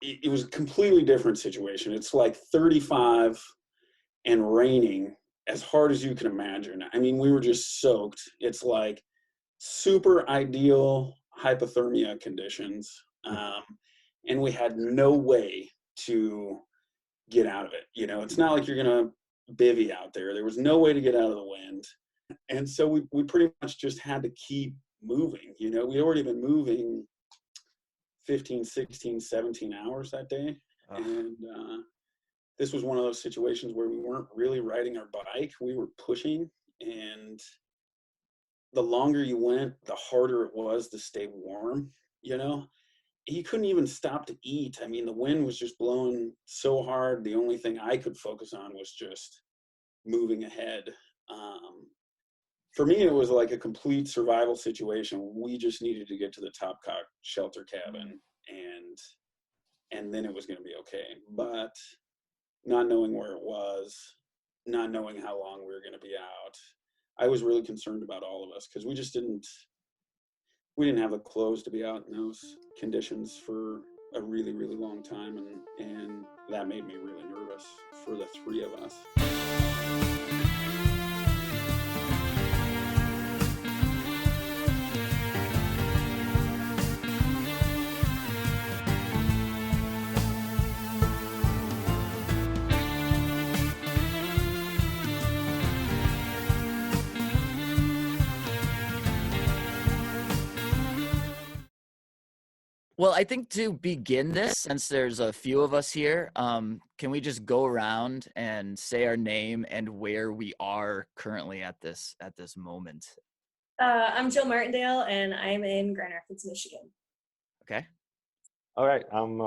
it was a completely different situation. It's like 35 and raining as hard as you can imagine. I mean, we were just soaked. It's like super ideal hypothermia conditions. And we had no way to get out of it. You know, it's not like you're going to bivvy out there. There was no way to get out of the wind. And so we pretty much just had to keep moving. You know, we'd already been moving 15, 16, 17 hours that day. And this was one of those situations where we weren't really riding our bike. We were pushing, and the longer you went, the harder it was to stay warm, you know? You couldn't even stop to eat. I mean, the wind was just blowing so hard. The only thing I could focus on was just moving ahead. For me, it was like a complete survival situation. We just needed to get to the Topcock shelter cabin, and then it was going to be okay. But not knowing where it was, not knowing how long we were going to be out, I was really concerned about all of us, because we didn't have the clothes to be out in those conditions for a really, really long time, and that made me really nervous for the three of us. Well, I think to begin this, since there's a few of us here, can we just go around and say our name and where we are currently at this moment? I'm Jill Martindale, and I'm in Grand Rapids, Michigan. Okay. All right. I'm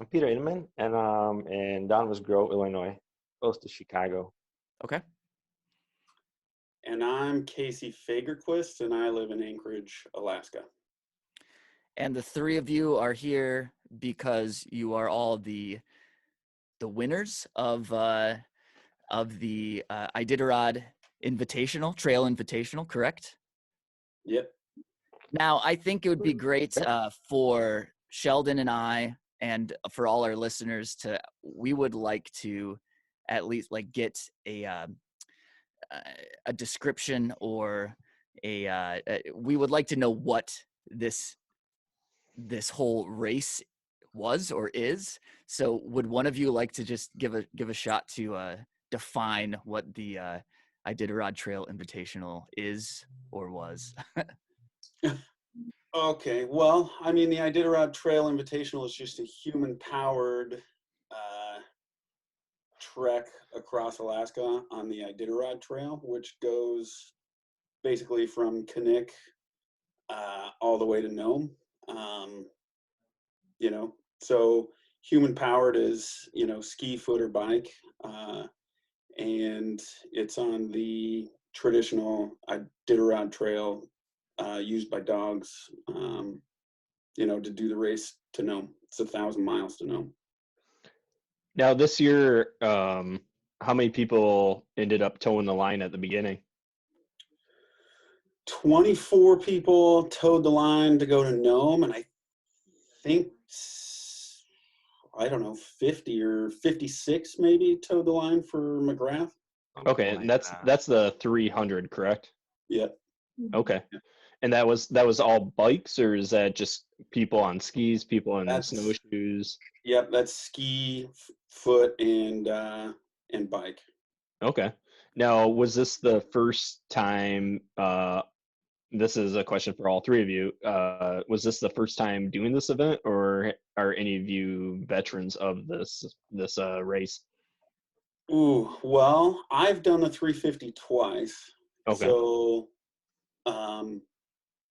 Petr Ineman, and I'm in Donovans Grove, Illinois, close to Chicago. Okay. And I'm Casey Fagerquist, and I live in Anchorage, Alaska. And the three of you are here because you are all the winners of the Iditarod Trail Invitational, correct? Yep. Now, I think it would be great for Sheldon and I, and for all our listeners, we would like to at least get a description, or we would like to know what this whole race was or is. So would one of you like to just give a shot to define what the Iditarod Trail Invitational is or was? Okay, well, I mean, the Iditarod Trail Invitational is just a human-powered trek across Alaska on the Iditarod Trail, which goes basically from Knik all the way to Nome. You know, so human-powered is, you know, ski, foot, or bike, and it's on the traditional Iditarod Trail used by dogs, you know, to do the race to Nome. It's 1,000 miles to Nome. Now, this year, how many people ended up towing the line at the beginning? 24 people towed the line to go to Nome, and I think, I don't know, 50 or 56 maybe towed the line for McGrath. Okay, and that's the 300, correct? Yep. Okay. And that was all bikes, or is that just people on skis, people on snowshoes? Yep, that's ski, foot, and bike. Okay. Now, was this the first time? This is a question for all three of you. Was this the first time doing this event, or are any of you veterans of this race? Ooh, well, I've done the 350 twice. Okay. So, and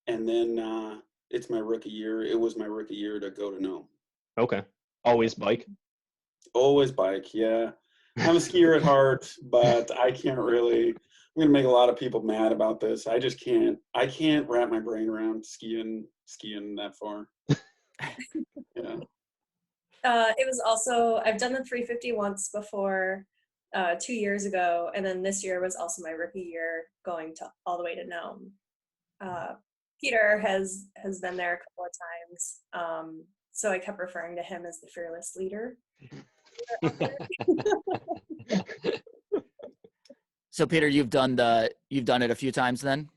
then it's my rookie year. It was my rookie year to go to Nome. Okay. Always bike? Always bike, yeah. I'm a skier at heart, but I can't really. I'm gonna make a lot of people mad about this. I just can't. I can't wrap my brain around skiing that far. Yeah. It was also, I've done the 350 once before, 2 years ago, and then this year was also my rookie year going all the way to Nome. Petr has been there a couple of times, So I kept referring to him as the fearless leader. So Peter, you've done it a few times then?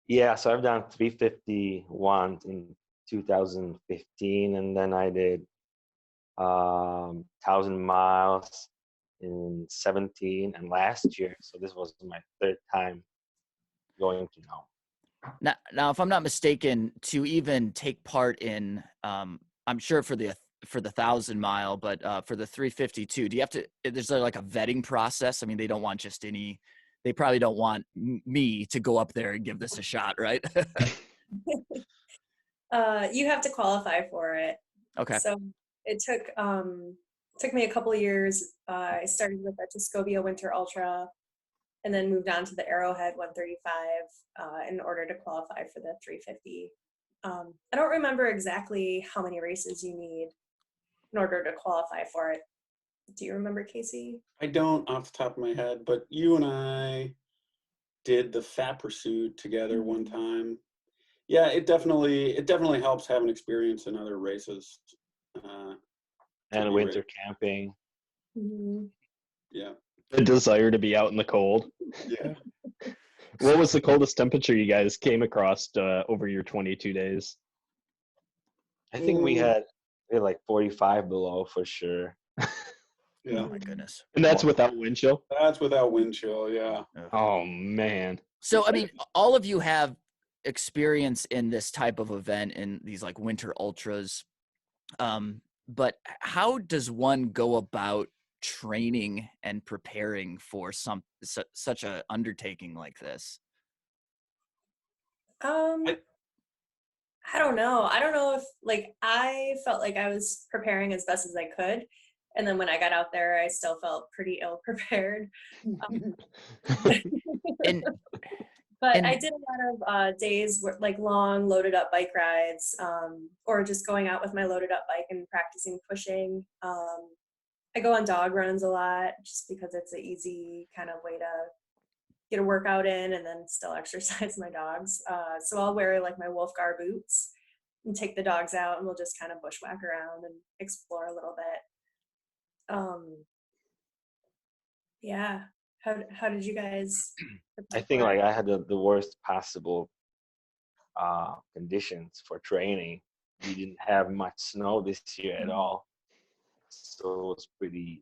Yeah, so I've done 351 in 2015, and then I did 1,000 miles in 17 and last year. So this was my third time going to now. Now, if I'm not mistaken, to even take part in, I'm sure for the 1,000 mile, but for the 352, do you have to? There's like a vetting process. I mean, they don't want just any. They probably don't want me to go up there and give this a shot, right? You have to qualify for it. Okay. So it took me a couple of years. I started with the Tuscobia Winter Ultra, and then moved on to the Arrowhead 135 in order to qualify for the 350. I don't remember exactly how many races you need in order to qualify for it. Do you remember, Casey? I don't off the top of my head, but you and I did the Fat Pursuit together one time. Yeah, it definitely helps having experience in other races. And winter camping. Mm-hmm. Yeah. The desire to be out in the cold. Yeah. What was the coldest temperature you guys came across over your 22 days? I think we had like 45 below for sure. Yeah. Oh my goodness. And that's without wind chill? That's without wind chill, yeah. Oh, man. So, I mean, all of you have experience in this type of event in these like winter ultras. But how does one go about training and preparing for such a undertaking like this? I don't know. I don't know if like I felt like I was preparing as best as I could. And then when I got out there, I still felt pretty ill prepared. But I did a lot of days where, like long loaded up bike rides, or just going out with my loaded up bike and practicing pushing. I go on dog runs a lot just because it's an easy kind of way to get a workout in and then still exercise my dogs. So I'll wear like my Wolfgar boots and take the dogs out, and we'll just kind of bushwhack around and explore a little bit. Yeah. How did you guys? I think like I had the worst possible conditions for training. We didn't have much snow this year at all, so it was pretty.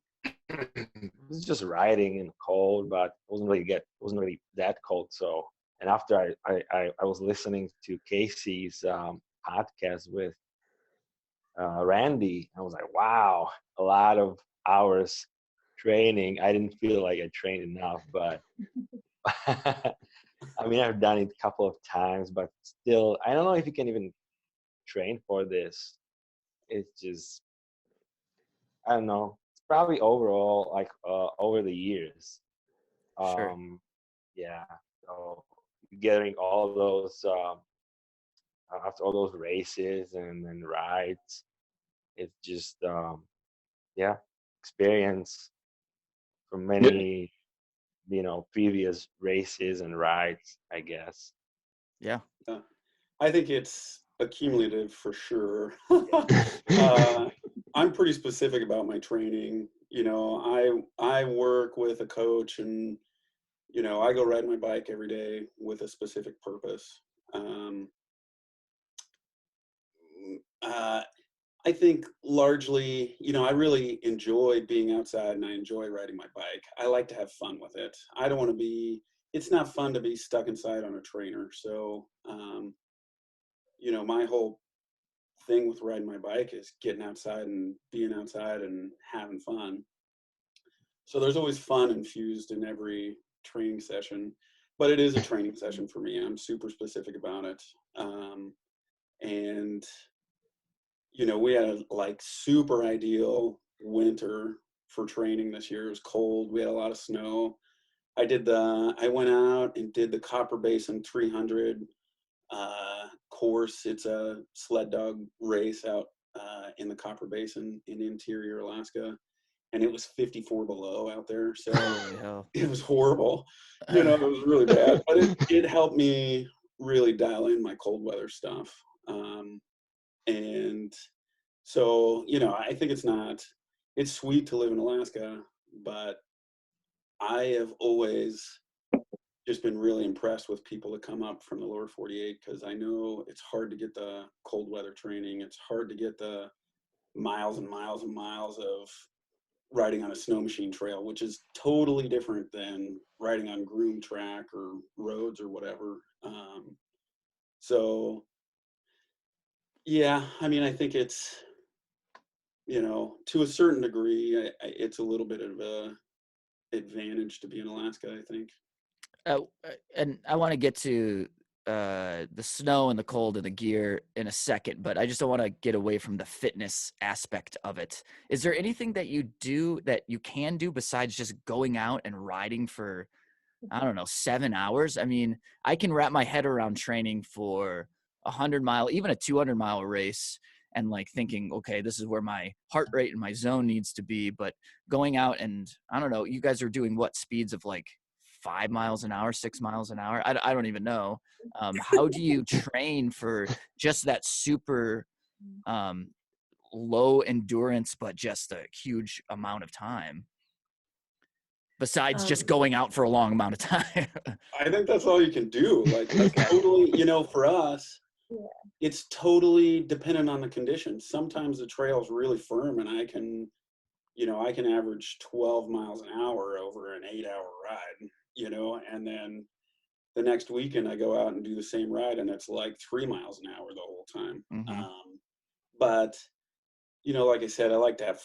It was just riding in the cold, but it wasn't really that cold. So, and after I was listening to Casey's podcast with Randy, I was like, wow, a lot of hours training. I didn't feel like I trained enough, but I mean, I've done it a couple of times, but still, I don't know if you can even train for this. It's just, I don't know. It's probably overall, like over the years. Sure. Yeah. So getting all those after all those races and rides, it's just yeah, experience from many previous races and rides, I guess. Yeah. I think it's accumulative for sure. I'm pretty specific about my training. I work with a coach, and I go ride my bike every day with a specific purpose. I think largely, I really enjoy being outside and I enjoy riding my bike. I like to have fun with it. I don't want to it's not fun to be stuck inside on a trainer. So, my whole thing with riding my bike is getting outside and being outside and having fun. So there's always fun infused in every training session, but it is a training session for me. I'm super specific about it. And we had a like super ideal winter for training this year. It was cold. We had a lot of snow. I went out and did the Copper Basin 300 course. It's a sled dog race out in the Copper Basin in interior Alaska. And it was 54 below out there. So it was horrible. It was really bad, but it helped me really dial in my cold weather stuff. And So, you know, I think it's sweet to live in Alaska, but I have always just been really impressed with people that come up from the lower 48, because I know it's hard to get the cold weather training. It's hard to get the miles and miles and miles of riding on a snow machine trail, which is totally different than riding on groomed track or roads or whatever. So yeah, I mean, I think it's, you know, to a certain degree, it's a little bit of a advantage to be in Alaska, I think. And I want to get to the snow and the cold and the gear in a second, but I just don't want to get away from the fitness aspect of it. Is there anything that you do that you can do besides just going out and riding for, I don't know, 7 hours? I mean, I can wrap my head around training for 100-mile, even a 200-mile race, and like thinking, okay, this is where my heart rate and my zone needs to be. But going out and, I don't know, you guys are doing what speeds of like 5 miles an hour, 6 miles an hour? I don't even know. How do you train for just that super low endurance, but just a huge amount of time? Besides just going out for a long amount of time. I think that's all you can do. Like, it's totally, you know, for us, it's totally dependent on the conditions. Sometimes the trail's really firm and I can average 12 miles an hour over an 8-hour ride, you know, and then the next weekend I go out and do the same ride and it's like 3 miles an hour the whole time. Mm-hmm. But, you know, like I said, I like to have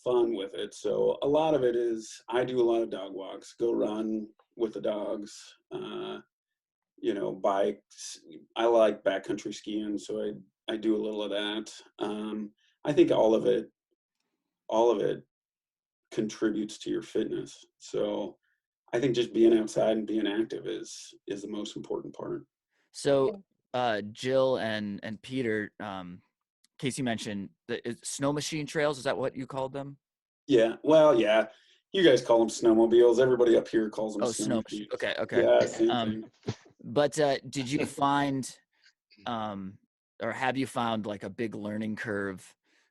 fun with it. So a lot of it is I do a lot of dog walks, go run with the dogs, you know, bikes. I like backcountry skiing, so I do a little of that. I think all of it contributes to your fitness. So I think just being outside and being active is the most important part. So Jill and Peter, Casey mentioned the snow machine trails. Is that what you called them? Yeah. Well, yeah. You guys call them snowmobiles. Everybody up here calls them snow machines. Okay. Yeah, same thing. But did you find, or have you found like a big learning curve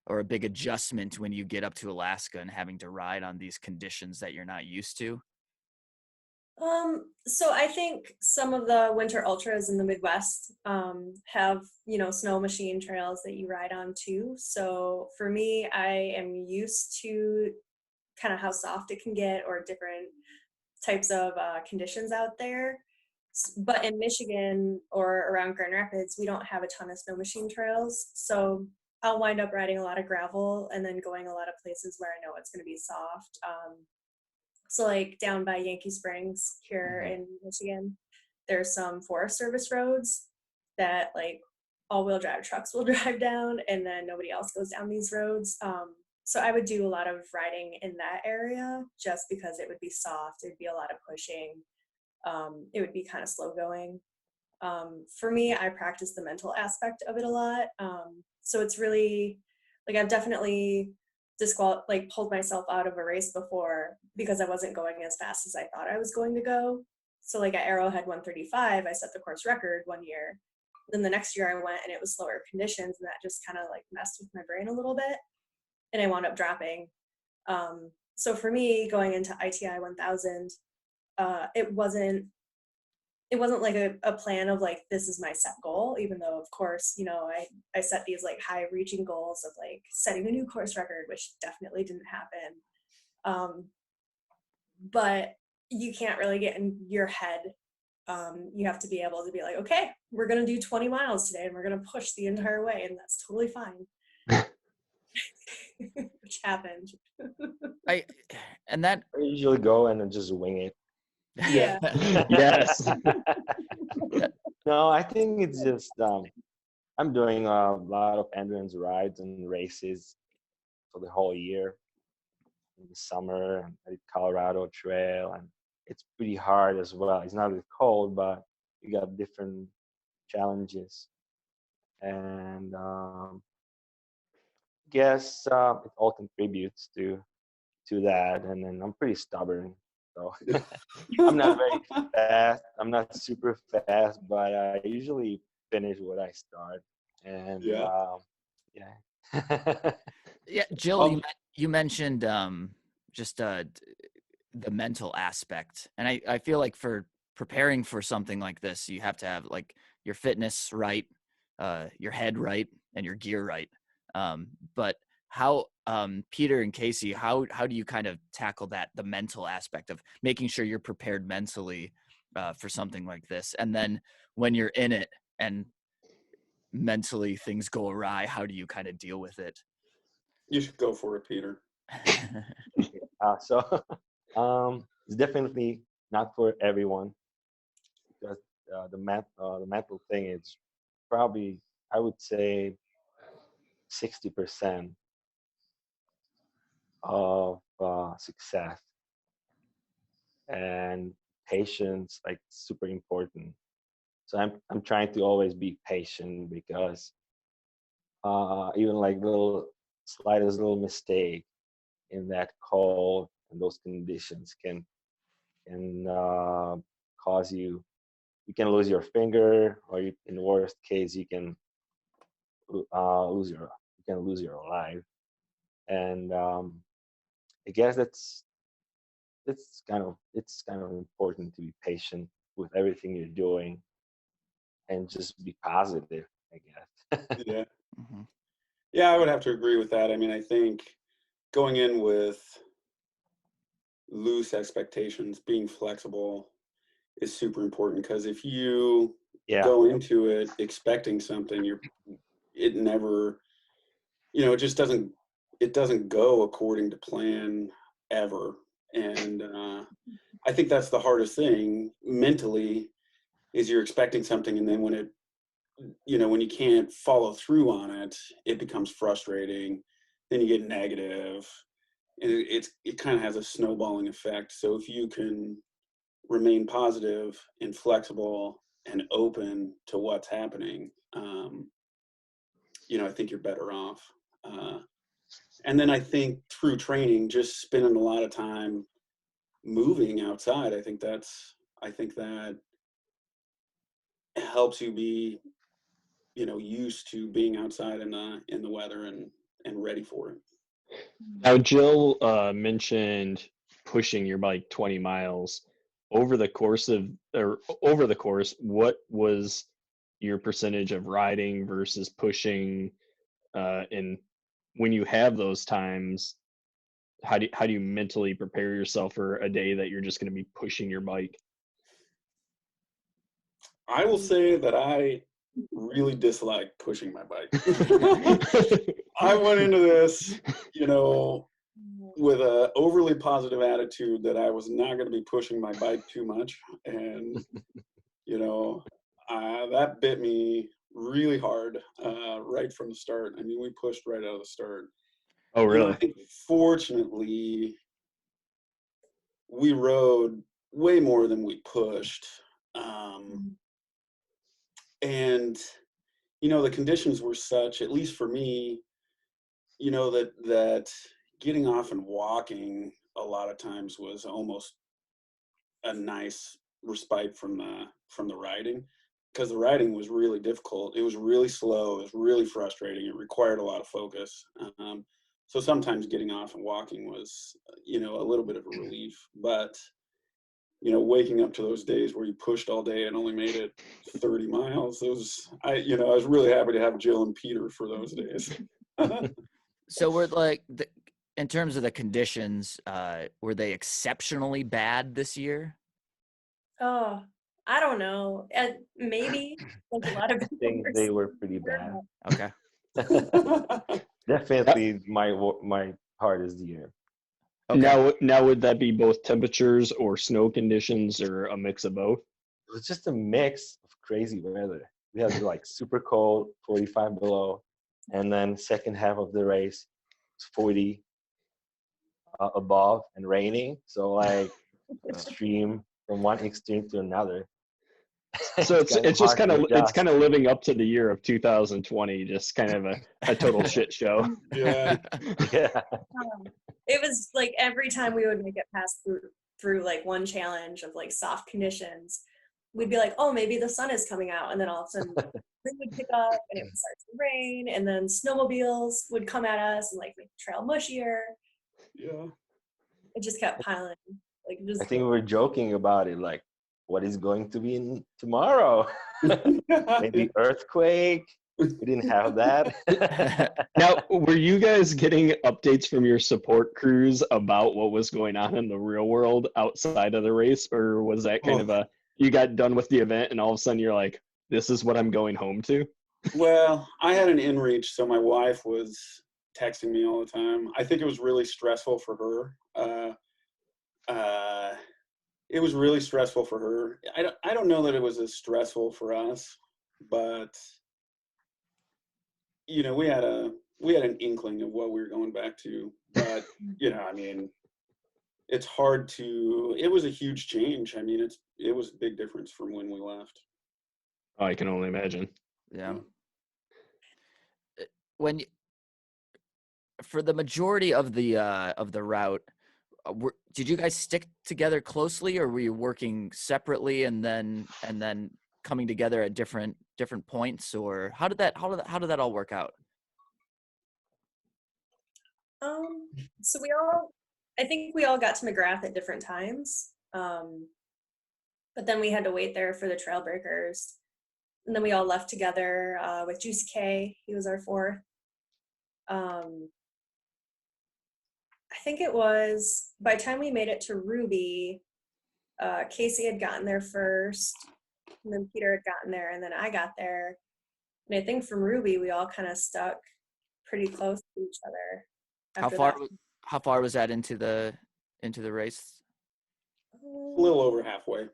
or a big adjustment when you get up to Alaska and having to ride on these conditions that you're not used to? So I think some of the winter ultras in the Midwest have, you know, snow machine trails that you ride on too. So for me, I am used to kind of how soft it can get or different types of conditions out there. But in Michigan or around Grand Rapids, we don't have a ton of snow machine trails. So I'll wind up riding a lot of gravel and then going a lot of places where I know it's going to be soft. So like down by Yankee Springs here in Michigan, there's some Forest Service roads that like all-wheel drive trucks will drive down, and then nobody else goes down these roads. So I would do a lot of riding in that area just because it would be soft. It'd be a lot of pushing. It would be kind of slow going. For me, I practice the mental aspect of it a lot. So it's really like I've definitely pulled myself out of a race before because I wasn't going as fast as I thought I was going to go. So like at Arrowhead 135, I set the course record one year. Then the next year I went and it was slower conditions, and that just kind of like messed with my brain a little bit, and I wound up dropping. So for me, going into ITI 1000, it wasn't like a plan of like, this is my set goal, even though of course, you know, I set these like high reaching goals of like setting a new course record, which definitely didn't happen. But you can't really get in your head. You have to be able to be like, okay, we're going to do 20 miles today and we're going to push the entire way. And that's totally fine. Which happened. I usually go and then just wing it. Yeah. Yes. No, I think it's just I'm doing a lot of endurance rides and races for the whole year. In the summer, I did Colorado Trail, and it's pretty hard as well. It's not really cold, but you got different challenges, and guess it all contributes to that. And then I'm pretty stubborn, so I'm not very fast. I'm not super fast, but I usually finish what I start. And yeah, Yeah, Jill, you mentioned just the mental aspect, and I feel like for preparing for something like this, you have to have like your fitness right, your head right, and your gear right. But how, Peter and Casey, how do you kind of tackle the mental aspect of making sure you're prepared mentally for something like this, and then when you're in it and mentally things go awry, how do you kind of deal with it? You should go for it, Peter. So it's definitely not for everyone, because the mental thing is probably, I would say, 60% of success, and patience like super important. So I'm trying to always be patient, because even like slightest little mistake in that cold and those conditions can cause you can lose your finger, or in the worst case you can lose your life. And I guess it's kind of important to be patient with everything you're doing, and just be positive, I guess. Yeah. Mhm. Yeah, I would have to agree with that. I mean, I think going in with loose expectations, being flexible is super important, because if you Yeah. go into it expecting something, it never, it just doesn't go according to plan ever. And I think that's the hardest thing mentally, is you're expecting something, and then when you can't follow through on it, it becomes frustrating. Then you get negative, and it kind of has a snowballing effect. So if you can remain positive and flexible and open to what's happening, I think you're better off. And then I think through training, just spending a lot of time moving outside, I think that helps you be, used to being outside in the weather and ready for it. Now, Jill mentioned pushing your bike 20 miles over the course. What was your percentage of riding versus pushing? And when you have those times, how do you mentally prepare yourself for a day that you're just going to be pushing your bike? I will say that I really dislike pushing my bike. I went into this, with a overly positive attitude that I was not going to be pushing my bike too much, and that bit me really hard right from the start. I mean, we pushed right out of the start. Oh, really? I think fortunately we rode way more than we pushed, and the conditions were such, at least for me, that getting off and walking a lot of times was almost a nice respite from the riding, because the riding was really difficult. It was really slow. It was really frustrating. It required a lot of focus. So sometimes getting off and walking was, a little bit of a relief. But, waking up to those days where you pushed all day and only made it 30 miles, I was really happy to have Jill and Peter for those days. So we're like, in terms of the conditions, were they exceptionally bad this year? Oh, I don't know. Maybe like a lot of I think they were pretty bad. Okay. Definitely my hardest year. Okay. Now would that be both temperatures or snow conditions, or a mix of both? It was just a mix of crazy weather. We had like super cold, 45 below, and then second half of the race, it's 40 above and raining. So like extreme from one extreme to another. So it's just hard to adjust. kind of living up to the year of 2020, just kind of a total shit show. Yeah. Yeah. It was like every time we would make it past through like one challenge of like soft conditions, we'd be like, oh, maybe the sun is coming out, and then all of a sudden Rain would pick up and it would start to rain, and then snowmobiles would come at us and like make the trail mushier. Yeah. It just kept piling. Like just I think we were joking about it, like, what is going to be in tomorrow? Maybe earthquake. We didn't have that. Now, were you guys getting updates from your support crews about what was going on in the real world outside of the race, or was that kind of a you got done with the event and all of a sudden you're like, this is what I'm going home to? Well, I had an inReach, so my wife was texting me all the time. I think it was really stressful for her. It was really stressful for her. I don't know that it was as stressful for us, but you know, we had an inkling of what we were going back to. But you know, I mean, it's hard to. It was a huge change. I mean, it was a big difference from when we left. Oh, I can only imagine. Yeah. For the majority of the route, did you guys stick together closely, or were you working separately and then coming together at different points, or how did that all work out? So I think we all got to McGrath at different times. But then we had to wait there for the trail breakers. And then we all left together with Juicy K. He was our fourth. I think it was, by the time we made it to Ruby, Casey had gotten there first, and then Peter had gotten there, and then I got there. And I think from Ruby, we all kind of stuck pretty close to each other. How far was that into the race? A little over halfway.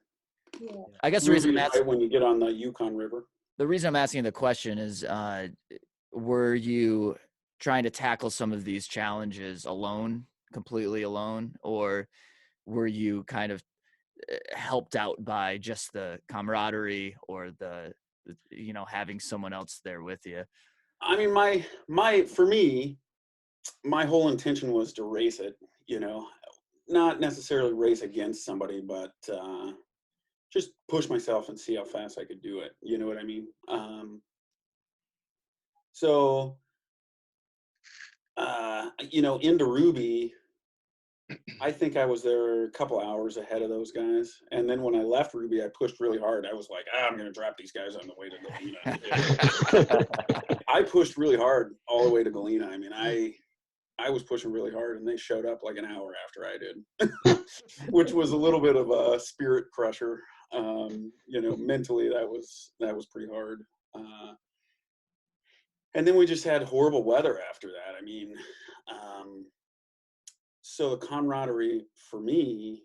Yeah. I guess the reason I'm asking, right when you get on the Yukon River. The reason I'm asking the question is, were you trying to tackle some of these challenges completely alone, or were you kind of helped out by just the camaraderie or the having someone else there with you? I mean, for me, my whole intention was to race it, you know, not necessarily race against somebody, but just push myself and see how fast I could do it. You know what I mean? You know, into Ruby, I think I was there a couple hours ahead of those guys. And then when I left Ruby, I pushed really hard. I was like, I'm going to drop these guys on the way to Galena. I pushed really hard all the way to Galena. I mean, I was pushing really hard, and they showed up like an hour after I did, which was a little bit of a spirit crusher. You know, mentally that was pretty hard. And then we just had horrible weather after that. I mean, so the camaraderie for me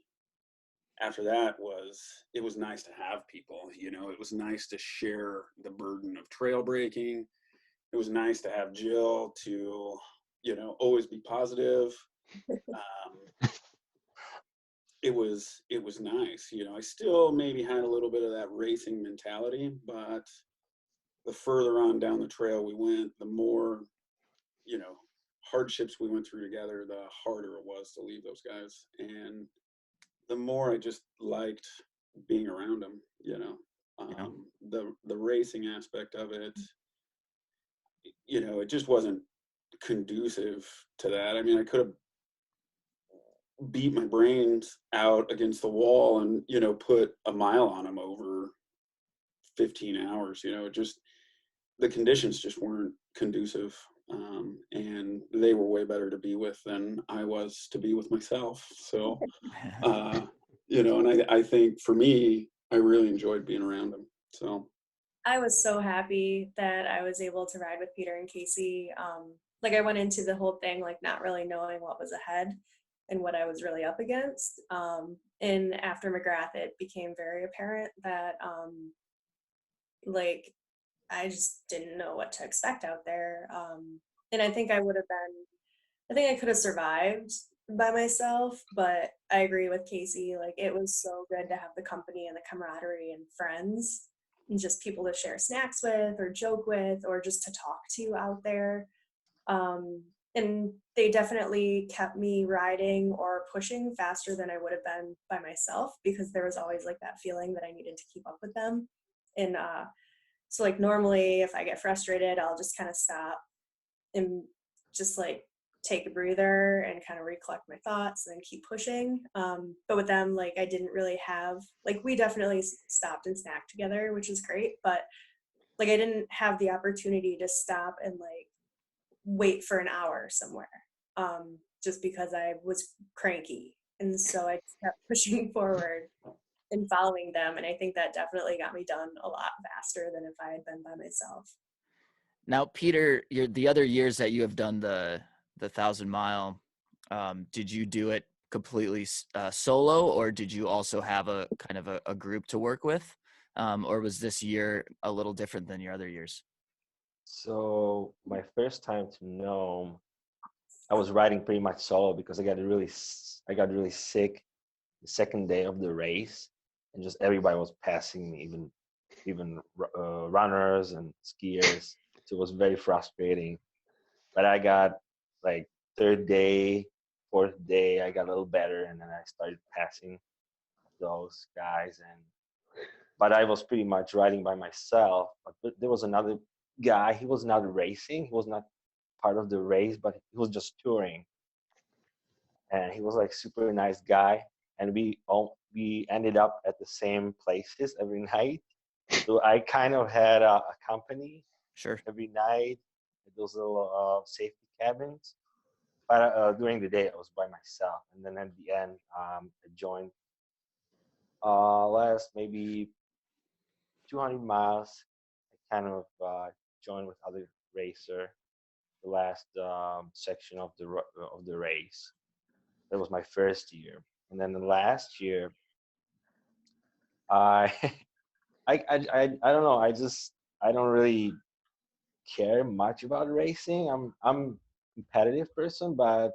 after that it was nice to have people. You know, it was nice to share the burden of trail breaking. It was nice to have Jill to, you know, always be positive. It was nice. You know, I still maybe had a little bit of that racing mentality, but the further on down the trail we went, the more, you know, hardships we went through together, the harder it was to leave those guys. And the more I just liked being around them, you know. The racing aspect of it, you know, it just wasn't conducive to that. I mean, I could have beat my brains out against the wall and, you know, put a mile on them over 15 hours, you know, just the conditions just weren't conducive. And they were way better to be with than I was to be with myself. So, you know, and I think for me, I really enjoyed being around them. So I was so happy that I was able to ride with Peter and Casey. Like I went into the whole thing, like not really knowing what was ahead and what I was really up against. And after McGrath, it became very apparent that, like, I just didn't know what to expect out there. And I think I could have survived by myself, but I agree with Casey. Like, it was so good to have the company and the camaraderie and friends and just people to share snacks with or joke with or just to talk to out there. And they definitely kept me riding or pushing faster than I would have been by myself, because there was always like that feeling that I needed to keep up with them. And So like normally if I get frustrated, I'll just kind of stop and just like take a breather and kind of recollect my thoughts and then keep pushing. But with them, like I didn't really have, like we definitely stopped and snacked together, which is great, but like I didn't have the opportunity to stop and like wait for an hour somewhere, just because I was cranky. And so I just kept pushing forward and following them. And I think that definitely got me done a lot faster than if I had been by myself. Now, Peter, the other years that you have done the 1,000-mile, did you do it completely solo, or did you also have a kind of a group to work with? Or was this year a little different than your other years? So my first time to Nome, I was riding pretty much solo because I got really sick the second day of the race, and just everybody was passing me, even runners and skiers. So it was very frustrating. But I got like third day, fourth day, I got a little better, and then I started passing those guys. But I was pretty much riding by myself. But there was another guy. He was not racing. He was not part of the race, but he was just touring. And he was like super nice guy. And we ended up at the same places every night. So I kind of had a company Sure. every night at those little safety cabins. But during the day, I was by myself. And then at the end, I joined last maybe 200 miles. I kind of joined with other racer the last section of the race. That was my first year. And then the last year, I I don't know. I don't really care much about racing. I'm competitive person, but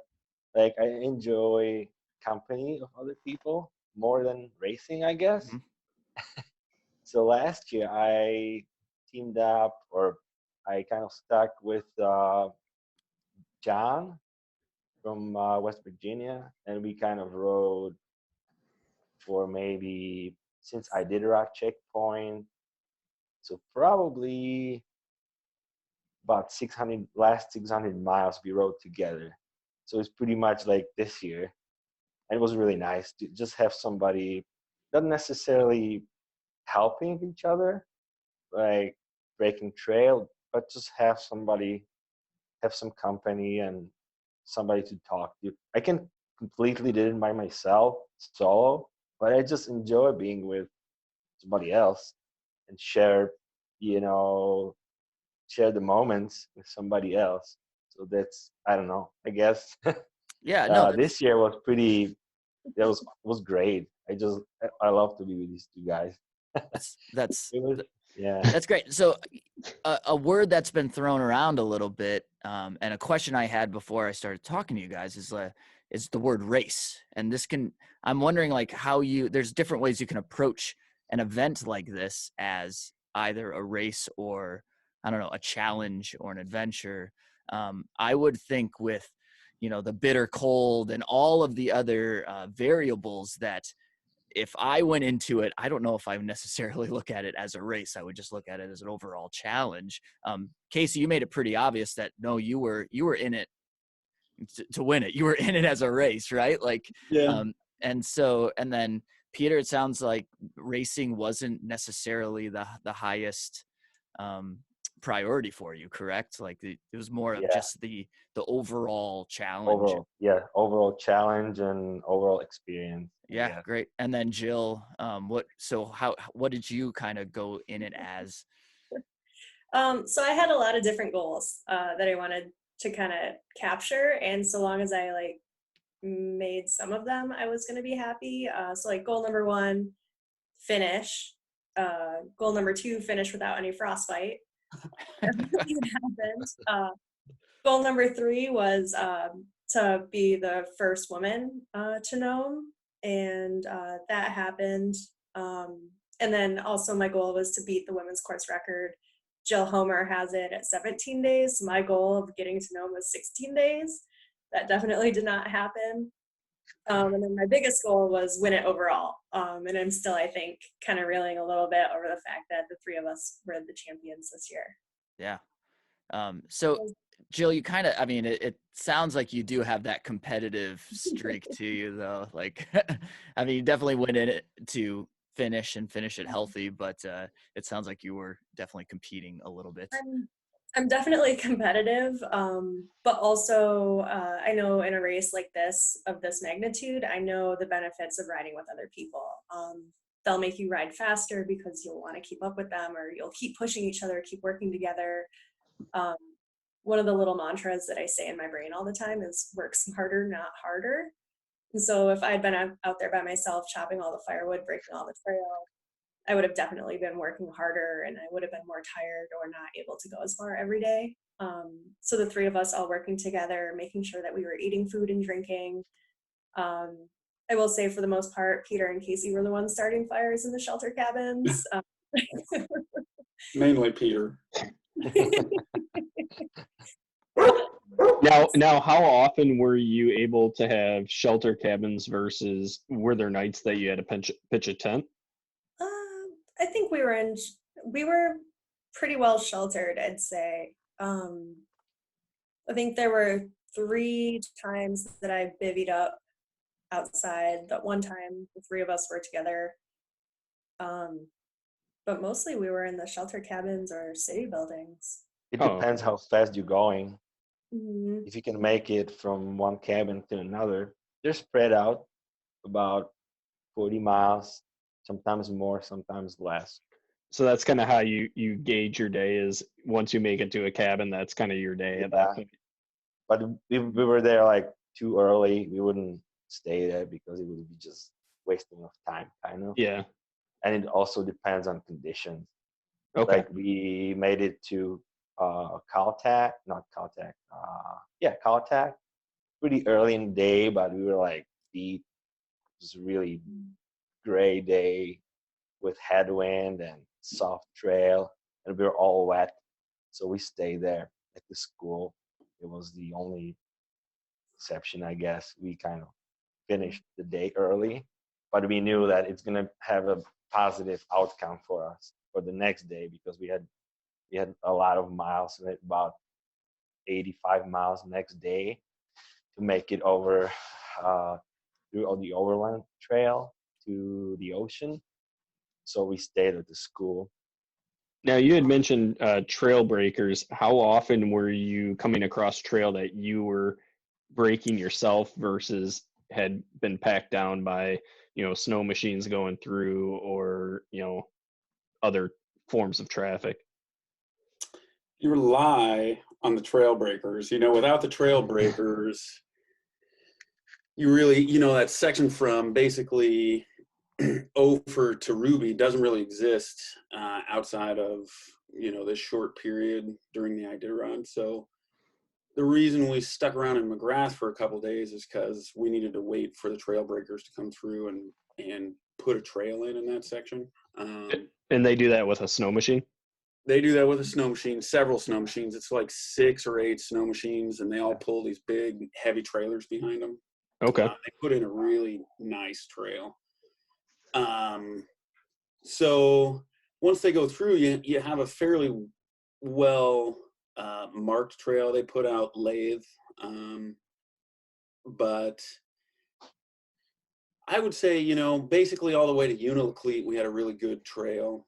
like I enjoy company of other people more than racing, I guess. Mhm. So last year I teamed up, or I kind of stuck with John from West Virginia, and we kind of rode for maybe since Iditarod checkpoint, so probably about 600 miles we rode together. So it's pretty much like this year. And it was really nice to just have somebody, not necessarily helping each other, like breaking trail, but just have somebody, have some company and somebody to talk to. I can completely do it by myself, solo, but I just enjoy being with somebody else and you know, share the moments with somebody else. So that's, I don't know, I guess Yeah, no, this year was pretty, that was great. I love to be with these two guys. that's It was, yeah. that's great. So a word that's been thrown around a little bit, and a question I had before I started talking to you guys is the word race. And I'm wondering like there's different ways you can approach an event like this as either a race or, I don't know, a challenge or an adventure. I would think with, the bitter cold and all of the other variables that if I went into it, I don't know if I necessarily look at it as a race. I would just look at it as an overall challenge. Casey, you made it pretty obvious that no, you were in it to win it. You were in it as a race, right? Like, Yeah. And then Peter, it sounds like racing wasn't necessarily the highest priority for you, correct? Like it was more of Yeah. just the overall challenge. Overall challenge and overall experience. Yeah, great. And then Jill, what did you kind of go in it as? So I had a lot of different goals that I wanted to kind of capture, and so long as I like made some of them, I was going to be happy. So like goal number 1, finish. Goal number 2, finish without any frostbite. That happened. Goal number 3 was to be the first woman to Nome, and that happened. And then also my goal was to beat the women's course record. Jill Homer has it at 17 days. So my goal of getting to Nome was 16 days. That definitely did not happen. And then my biggest goal was win it overall. And I'm still, I think, kind of reeling a little bit over the fact that the three of us were the champions this year. Yeah. So Jill, you kind of, I mean, it sounds like you do have that competitive streak to you though. Like, I mean, you definitely went in it to finish it healthy, but it sounds like you were definitely competing a little bit. I'm definitely competitive, but also I know in a race like this, of this magnitude, I know the benefits of riding with other people. They'll make you ride faster because you'll want to keep up with them, or you'll keep pushing each other, keep working together. One of the little mantras that I say in my brain all the time is work smarter, not harder. And so if I'd been out there by myself, chopping all the firewood, breaking all the trail, I would have definitely been working harder, and I would have been more tired or not able to go as far every day. So the three of us all working together, making sure that we were eating food and drinking. I will say for the most part, Peter and Casey were the ones starting fires in the shelter cabins. Mainly Peter. Now, how often were you able to have shelter cabins versus were there nights that you had to pitch a tent? I think we were pretty well sheltered, I'd say. I think there were 3 times that I bivvied up outside. That one time the three of us were together. But mostly we were in the shelter cabins or city buildings. It depends how fast you're going. Mm-hmm. If you can make it from one cabin to another, they're spread out about 40 miles, sometimes more, sometimes less. So that's kind of how you gauge your day, is once you make it to a cabin, that's kind of your day at that point. But we were there like too early. We wouldn't stay there because it would be just wasting of time, kind of. Yeah. And it also depends on conditions. Okay. Like we made it to Caltech, pretty early in the day, but we were like deep. It was a really gray day with headwind and soft trail, and we were all wet. So we stayed there at the school. It was the only exception, I guess. We kind of finished the day early, but we knew that it's gonna have a positive outcome for us for the next day because we had a lot of miles, about 85 miles next day to make it over through on the overland trail to the ocean. So we stayed at the school. Now, you had mentioned trail breakers. How often were you coming across trail that you were breaking yourself versus had been packed down by, snow machines going through or, other forms of traffic? You rely on the trail breakers. Without the trail breakers, you really, that section from basically Ophir to Ruby doesn't really exist outside of, this short period during the Iditarod. So the reason we stuck around in McGrath for a couple of days is because we needed to wait for the trail breakers to come through and put a trail in that section. And they do that with a snow machine? They do that with a snow machine, several snow machines. It's like 6 or 8 snow machines, and they all pull these big, heavy trailers behind them. Okay. They put in a really nice trail. So once they go through, you have a fairly well marked trail. They put out lathe, but I would say, basically all the way to Unalakleet, we had a really good trail,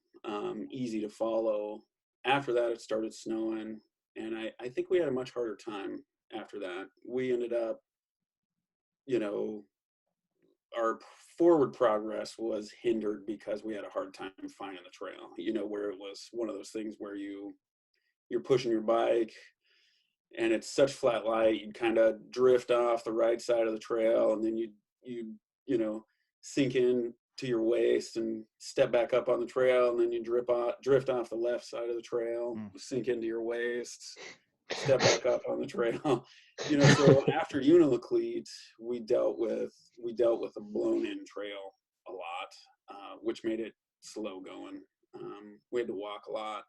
easy to follow. After that, it started snowing, and I think we had a much harder time after that. We ended up, our forward progress was hindered because we had a hard time finding the trail, where it was one of those things where you're pushing your bike and it's such flat light, you'd kind of drift off the right side of the trail, and then you sink in to your waist and step back up on the trail, and then you drift off the left side of the trail, sink into your waist, step back up on the trail. So after Unalakleet, we dealt with a blown in trail a lot, which made it slow going. We had to walk a lot.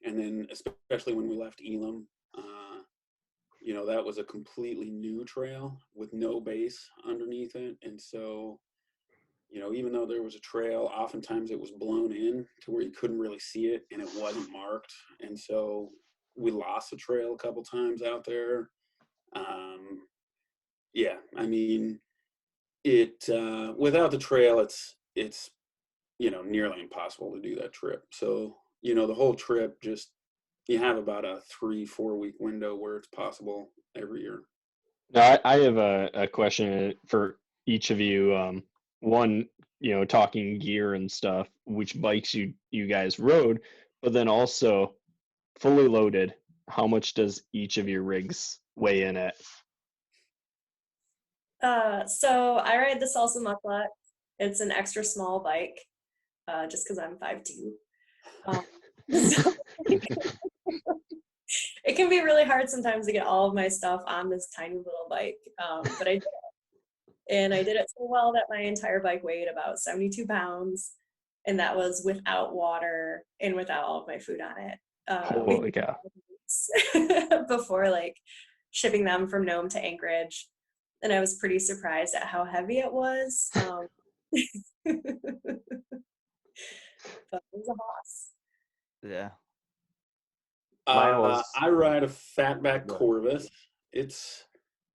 And then especially when we left Elam, that was a completely new trail with no base underneath it. And so, even though there was a trail, oftentimes it was blown in to where you couldn't really see it and it wasn't marked. And so we lost the trail a couple times out there. Yeah, I mean, without the trail, it's nearly impossible to do that trip. So, the whole trip, just you have about a 3-4 week window where it's possible every year. Now, I have a question for each of you. One, talking gear and stuff, which bikes you guys rode, but then also fully loaded, how much does each of your rigs weigh in at? So I ride the Salsa Mucklet. It's an extra small bike, just because I'm 5'2". So it can be really hard sometimes to get all of my stuff on this tiny little bike, but I did it. And I did it so well that my entire bike weighed about 72 pounds, and that was without water and without all of my food on it. Holy cow. Before shipping them from Nome to Anchorage, and I was pretty surprised at how heavy it was. But it was a hoss. Yeah. Mine was- I ride a fatback Corvus. It's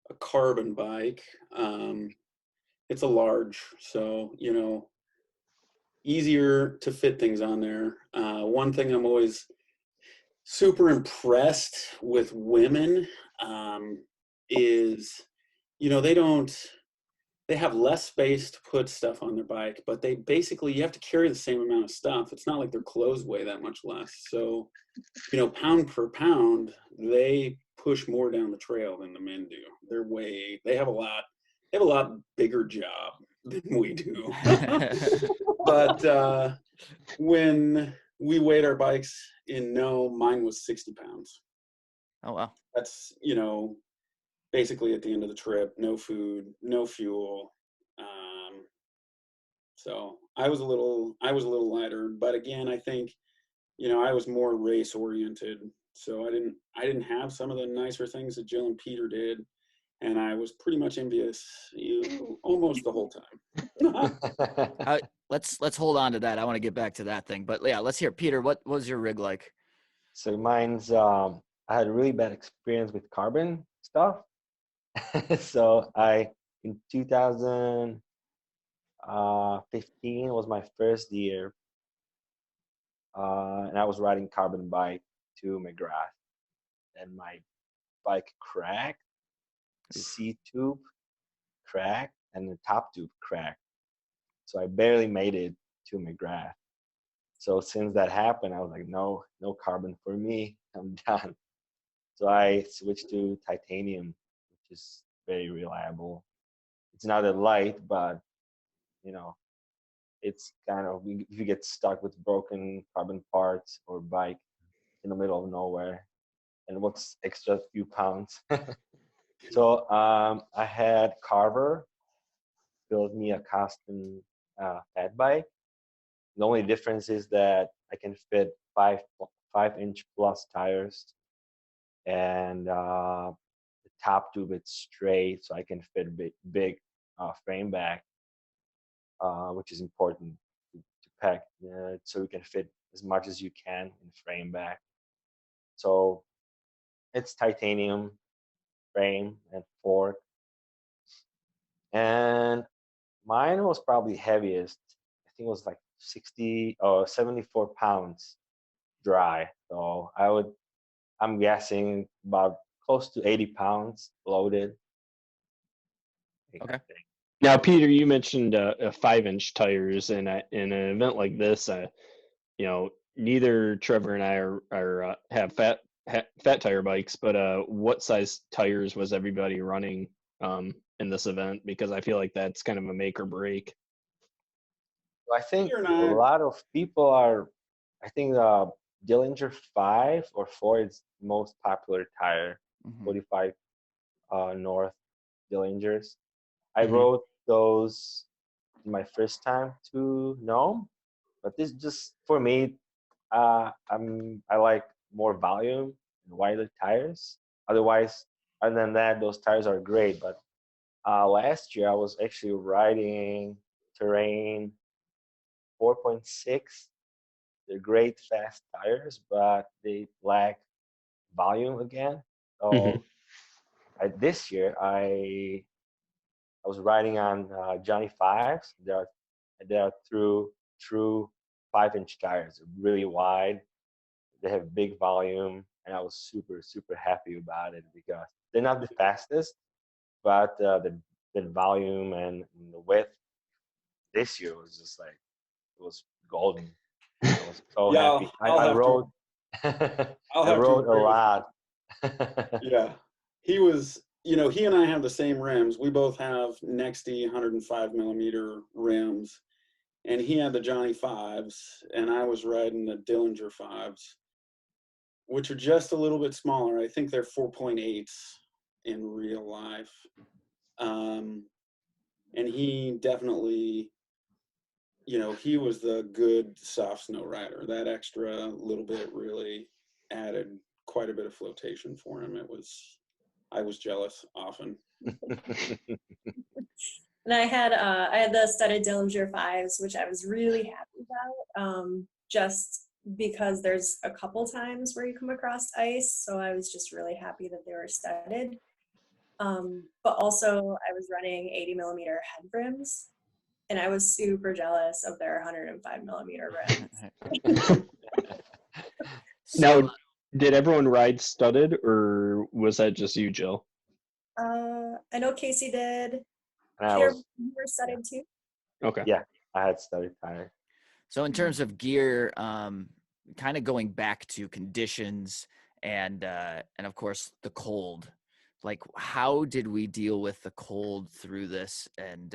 a carbon bike. It's a large, so easier to fit things on there. One thing I'm always super impressed with women is they have less space to put stuff on their bike, but you have to carry the same amount of stuff. It's not like their clothes weigh that much less. So, pound per pound, they push more down the trail than the men do. They have a lot bigger job than we do. But when we weighed our bikes in Nome, mine was 60 pounds. Oh, wow. That's, basically at the end of the trip, no food, no fuel. So I was a little lighter, but again, I think, I was more race oriented. So I didn't have some of the nicer things that Jill and Peter did. And I was pretty much envious almost the whole time. Let's hold on to that. I want to get back to that thing, but yeah, let's hear Peter. What was your rig like? So mine's I had a really bad experience with carbon stuff. So in 2015 was my first year, and I was riding carbon bike to McGrath, and my bike cracked, C tube cracked, and the top tube cracked. So I barely made it to McGrath. So since that happened, I was like, no carbon for me. I'm done. So I switched to titanium, which is very reliable. It's not a light, but it's kind of, if you get stuck with broken carbon parts or bike in the middle of nowhere, and what's extra few pounds. So I had Carver build me a custom fat bike. The only difference is that I can fit 5-inch plus tires, and the top tube it's straight, so I can fit big frame back, which is important to pack, so you can fit as much as you can in frame back. So it's titanium frame and fork, and mine was probably heaviest. I think it was like 60 or 74 pounds dry. So I'm guessing about close to 80 pounds loaded. Okay. Now, Peter, you mentioned 5-inch tires in an event like this. Neither Trevor and I have fat tire bikes, but what size tires was everybody running in this event? Because I feel like that's kind of a make or break. I think a lot of people I think Dillinger 5 or 4 is the most popular tire, 45 North Dillingers. I rode those my first time to Nome, but this just for me, I like more volume and wider tires. Otherwise, other than that, those tires are great. But last year I was actually riding terrain 4.6. They're great fast tires, but they lack volume again. Mhm. So this year I was riding on Johnny Fives. They are true 5-inch tires, really wide. They have big volume, and I was super happy about it because they're not the fastest, but the volume and the width this year was just like it was golden. I was so Yeah, happy. I'll I have rode I'll I have to rode a agree with lot. you. Yeah, he was. He and I have the same rims. We both have Nexty 105 millimeter rims, and he had the Johnny Fives, and I was riding the Dillinger Fives, which are just a little bit smaller. I think they're 4.8s in real life. And he definitely, he was the good soft snow rider. That extra little bit really added quite a bit of flotation for him. I was jealous often. And I had the studded Dillinger Fives, which I was really happy about, just because there's a couple times where you come across ice, so I was just really happy that they were studded. But also I was running 80 millimeter head rims, and I was super jealous of their 105 millimeter rims. So, Now, did everyone ride studded, or was that just you, Jill? I know Casey did. And I Peter, was you were studded too? Okay. yeah, I had studded tire. so in terms of gear, kind of going back to conditions and of course the cold, like how did we deal with the cold through this? And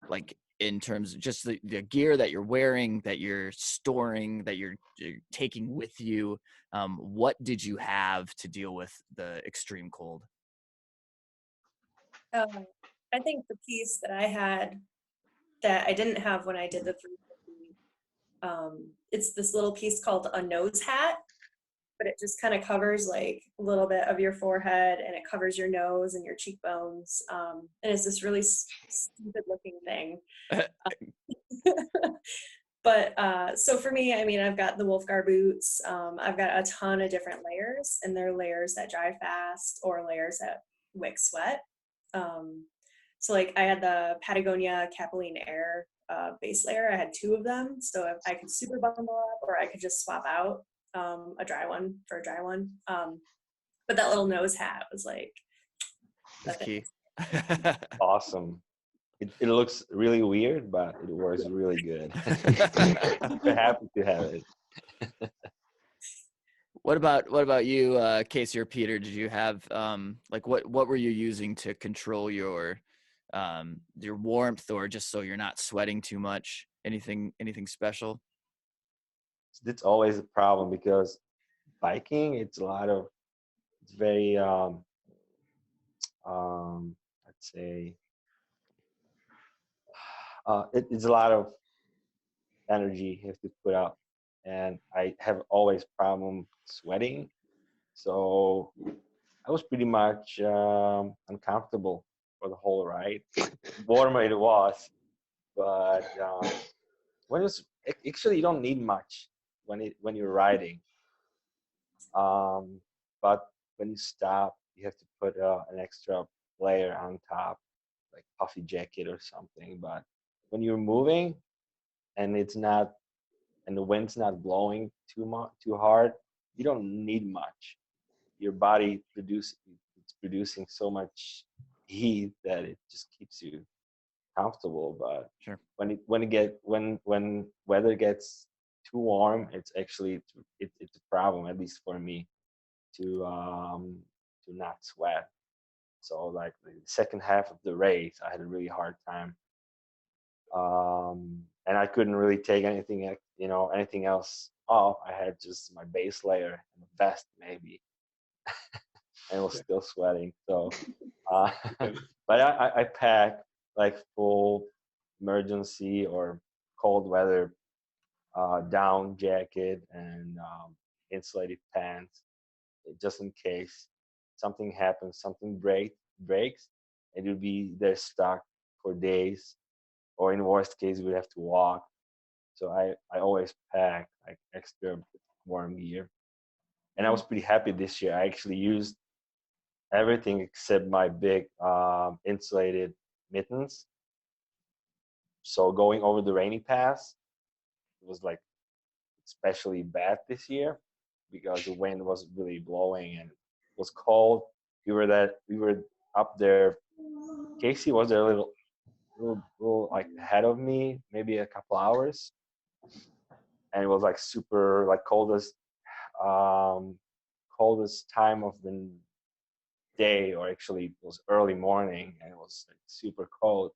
like in terms of just the gear that you're wearing, that you're storing, that you're taking with you, what did you have to deal with the extreme cold? I think the piece that I had that I didn't have when I did the 350, it's this little piece called a nose hat, but it just kind of covers like a little bit of your forehead, and it covers your nose and your cheekbones. And it's this really stupid looking thing. But so for me, I mean, I've got the Wolfgar boots. I've got a ton of different layers, and they're layers that dry fast or layers that wick sweat. So like I had the Patagonia Capilene Air base layer. I had 2 of them, so if I could super bundle up, or I could just swap out a dry one for a dry one. But that little nose hat was like That's key. Awesome. It looks really weird, but it works really good. Super happy to have it. What about you, Casey or Peter? Did you have like what were you using to control your warmth, or just so you're not sweating too much? Anything special? It's always a problem because biking, it's very I'd say it's a lot of energy you have to put out, and I have always problem sweating, so I was pretty much uncomfortable for the whole ride. Warmer it was, but when it's actually you don't need much when you're riding, but when you stop, you have to put an extra layer on top, like puffy jacket or something. But when you're moving and the wind's not blowing too hard, you don't need much. Your body it's producing so much heat that it just keeps you comfortable. But Sure. when weather gets too warm, it's actually it's a problem, at least for me, to not sweat. So like the second half of the race, I had a really hard time, and I couldn't really take anything else off. I had just my base layer and a vest maybe, and was still sweating. So, but I packed like full emergency or cold weather down jacket and insulated pants just in case. something happens, something breaks, and you'd be there stuck for days, or in worst case, we'd have to walk. So I always pack like extra warm gear, and I was pretty happy this year. I actually used everything except my big insulated mittens. So going over the rainy pass, it was like especially bad this year because the wind was really blowing and it was cold. We were up there. Casey was there a little like ahead of me, maybe a couple hours, and it was like super like coldest time of the day, or actually it was early morning, and it was like super cold,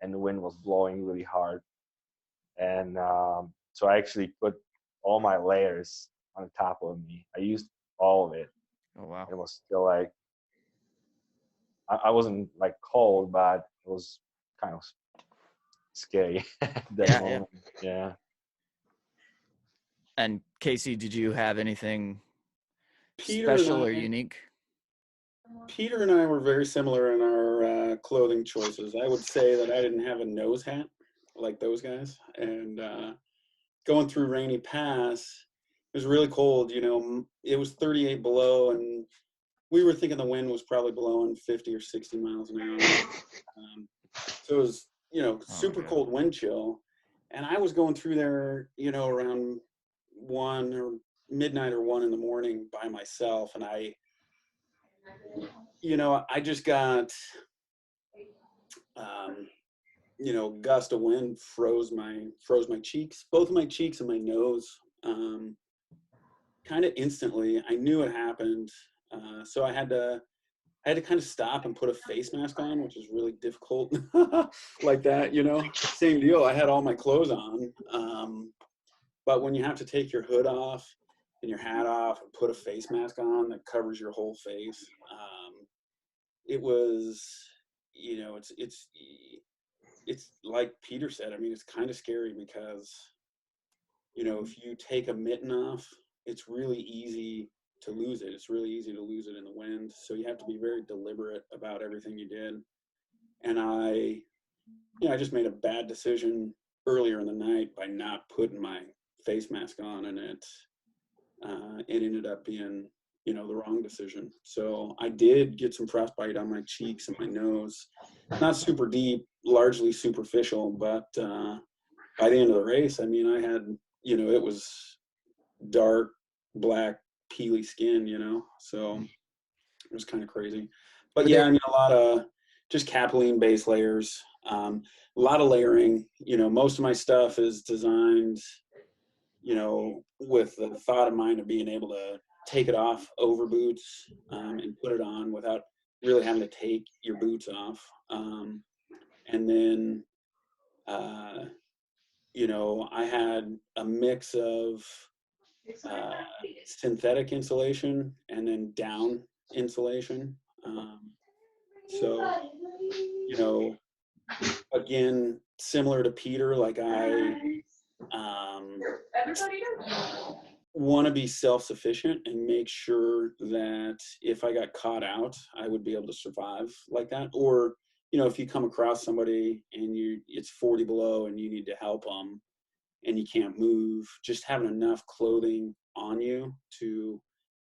and the wind was blowing really hard. And so I actually put all my layers on top of me. I used all of it. Oh wow. It was still like I wasn't like cold, but it was kind of scary at that Yeah, moment. Yeah. And Casey, did you have anything Peter special or and I, unique? Peter and I were very similar in our clothing choices. I would say that I didn't have a nose hat like those guys, and going through Rainy Pass, it was really cold. It was 38 below, and we were thinking the wind was probably blowing 50 or 60 miles an hour. So it was, super cold wind chill. And I was going through there, around 1 or midnight or 1 in the morning by myself. And I just got, gust of wind froze my cheeks, both my cheeks and my nose, kind of instantly. I knew it happened. So I had to kind of stop and put a face mask on, which is really difficult like that, same deal. I had all my clothes on. But when you have to take your hood off and your hat off and put a face mask on that covers your whole face, it was, it's like Peter said. I mean, it's kind of scary because, if you take a mitten off, it's really easy to lose it. It's really easy to lose it in the wind. So you have to be very deliberate about everything you did. And I just made a bad decision earlier in the night by not putting my face mask on, and it ended up being, the wrong decision. So I did get some frostbite on my cheeks and my nose, not super deep, largely superficial, but by the end of the race, I mean, I had, it was dark, black, peely skin, so it was kind of crazy. But yeah, I mean, a lot of just capilene base layers, a lot of layering. Most of my stuff is designed, with the thought in mind of being able to take it off over boots and put it on without really having to take your boots off. And then, I had a mix of synthetic insulation and then down insulation. So, again, similar to Peter, like I want to be self-sufficient and make sure that if I got caught out, I would be able to survive like that. Or, if you come across somebody and it's 40 below and you need to help them and you can't move, just having enough clothing on you to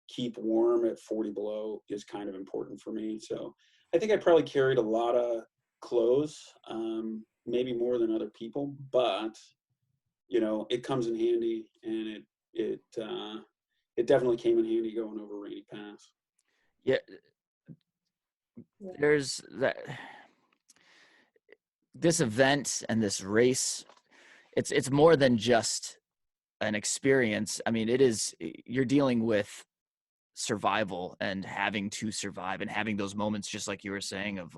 keep warm at 40 below is kind of important for me. So I think I probably carried a lot of clothes, maybe more than other people, but it comes in handy, and it definitely came in handy going over Rainy Pass. Yeah, there's that. This event and this race, it's more than just an experience. I mean, you're dealing with survival and having to survive and having those moments, just like you were saying, of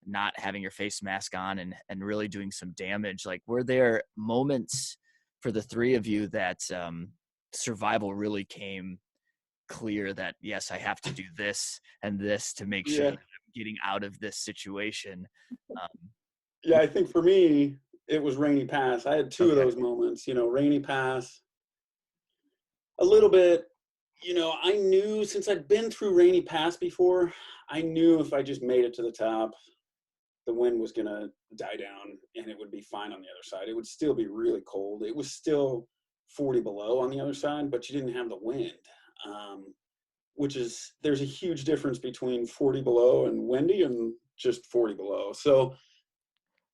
not having your face mask on and really doing some damage. Like, were there moments for the three of you that survival really came clear, that yes, I have to do this and this to make sure that I'm getting out of this situation? Yeah, I think for me, it was Rainy Pass. I had two of those moments, Rainy Pass, a little bit I knew, since I'd been through Rainy Pass before, I knew if I just made it to the top, the wind was going to die down and it would be fine on the other side. It would still be really cold. It was still 40 below on the other side, but you didn't have the wind, there's a huge difference between 40 below and windy and just 40 below. So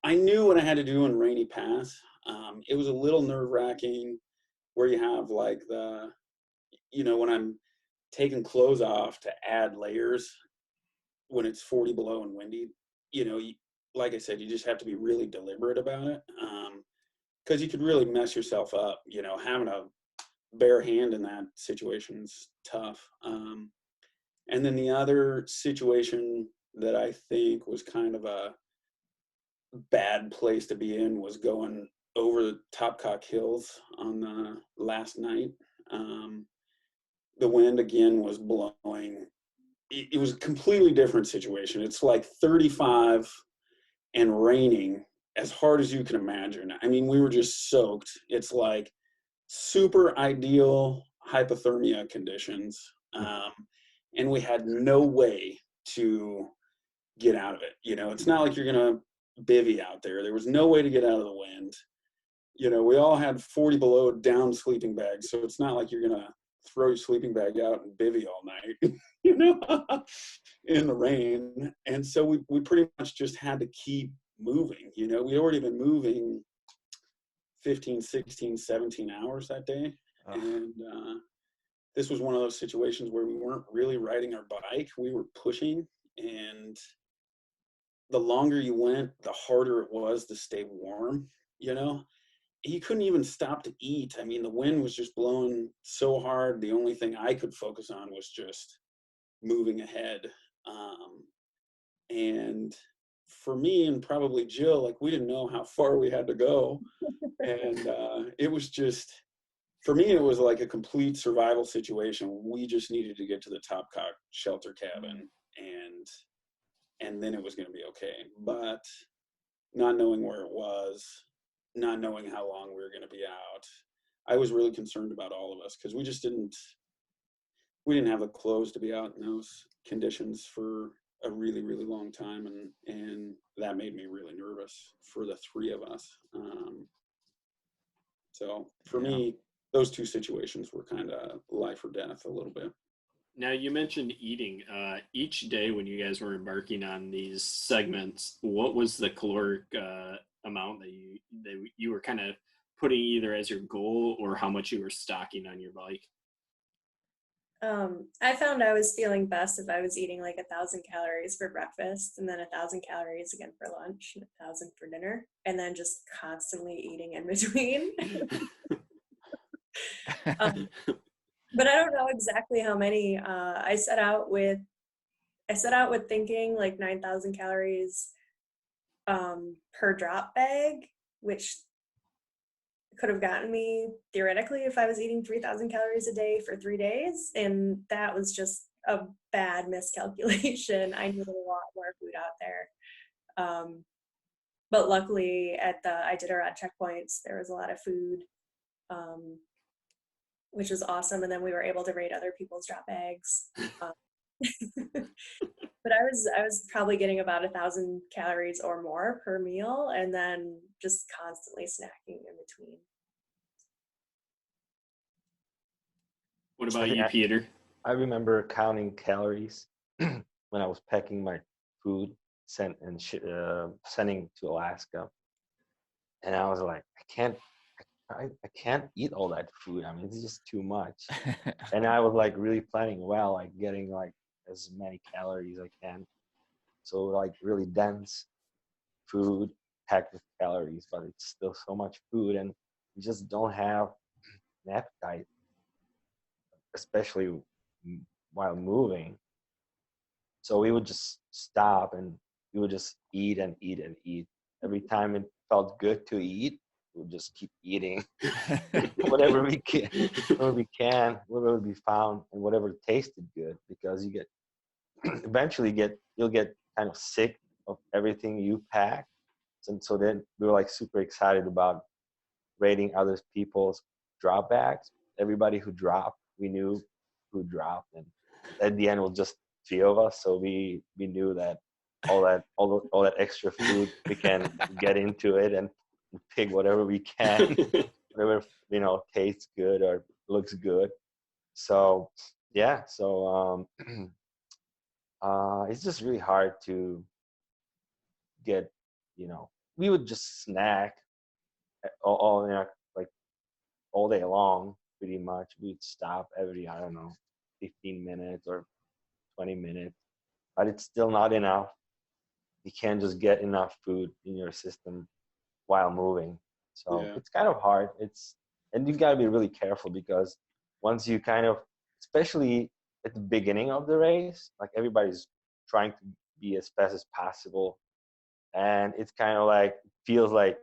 I knew what I had to do in Rainy Pass. It was a little nerve-wracking where you have like when I'm taking clothes off to add layers when it's 40 below and windy, like I said, you just have to be really deliberate about it, because you could really mess yourself up. Having a bare hand in that situation's tough. And then the other situation that I think was kind of a bad place to be in was going over the Topcock Hills on the last night. The wind again was blowing. It was a completely different situation. It's like 35 and raining as hard as you can imagine. I mean, we were just soaked. It's like super ideal hypothermia conditions. And we had no way to get out of it. It's not like you're going to bivvy out there. There was no way to get out of the wind. We all had 40 below down sleeping bags. So it's not like you're going to throw your sleeping bag out and bivvy all night, in the rain. And so we pretty much just had to keep moving. We'd already been moving 15, 16, 17 hours that day. And this was one of those situations where we weren't really riding our bike. We were pushing, and the longer you went, the harder it was to stay warm. You couldn't even stop to eat. I mean, the wind was just blowing so hard. The only thing I could focus on was just moving ahead. And for me and probably Jill, like, we didn't know how far we had to go. And it was just, for me, it was like a complete survival situation. We just needed to get to the Topcock shelter cabin, and then it was going to be okay. But not knowing where it was, not knowing how long we were going to be out, I was really concerned about all of us, because we didn't have the clothes to be out in those conditions for a really, really long time. And that made me really nervous for the three of us. So for me, those two situations were kind of life or death a little bit. Now, you mentioned eating. Each day when you guys were embarking on these segments, what was the caloric amount that you were kind of putting either as your goal, or how much you were stocking on your bike? I found I was feeling best if I was eating like 1,000 calories for breakfast, and then 1,000 calories again for lunch, and 1,000 for dinner, and then just constantly eating in between. But I don't know exactly how many. I set out with thinking like 9,000 calories per drop bag, which could have gotten me theoretically if I was eating 3,000 calories a day for 3 days. And that was just a bad miscalculation. I needed a lot more food out there. But luckily at the Iditarod checkpoints, there was a lot of food, which was awesome. And then we were able to rate other people's drop bags. But I was probably getting about 1,000 calories or more per meal, and then just constantly snacking in between. What about you, Peter? I remember counting calories when I was packing my food sending to Alaska, and I was like, I can't eat all that food. I mean, it's just too much. And I was like really planning well, like getting like as many calories as I can. So like really dense food packed with calories, but it's still so much food, and you just don't have an appetite, especially while moving. So we would just stop and we would just eat and eat and eat. Every time it felt good to eat, we would just keep eating whatever we can, whatever we found, and whatever tasted good, because you you'll get kind of sick of everything you pack. And so then we were like super excited about rating other people's drop bags. Everybody who dropped, we knew food dropped, and at the end it was just three of us, so we knew that all that extra food we can get into it and pick whatever we can, whatever tastes good or looks good. So yeah, so it's just really hard to get, we would just snack all like all day long pretty much. We'd stop every, I don't know, 15 minutes or 20 minutes, but it's still not enough. You can't just get enough food in your system while moving. So Yeah. it's kind of hard. And you gotta be really careful, because once you kind of, especially at the beginning of the race, like everybody's trying to be as fast as possible. And it's kind of like, feels like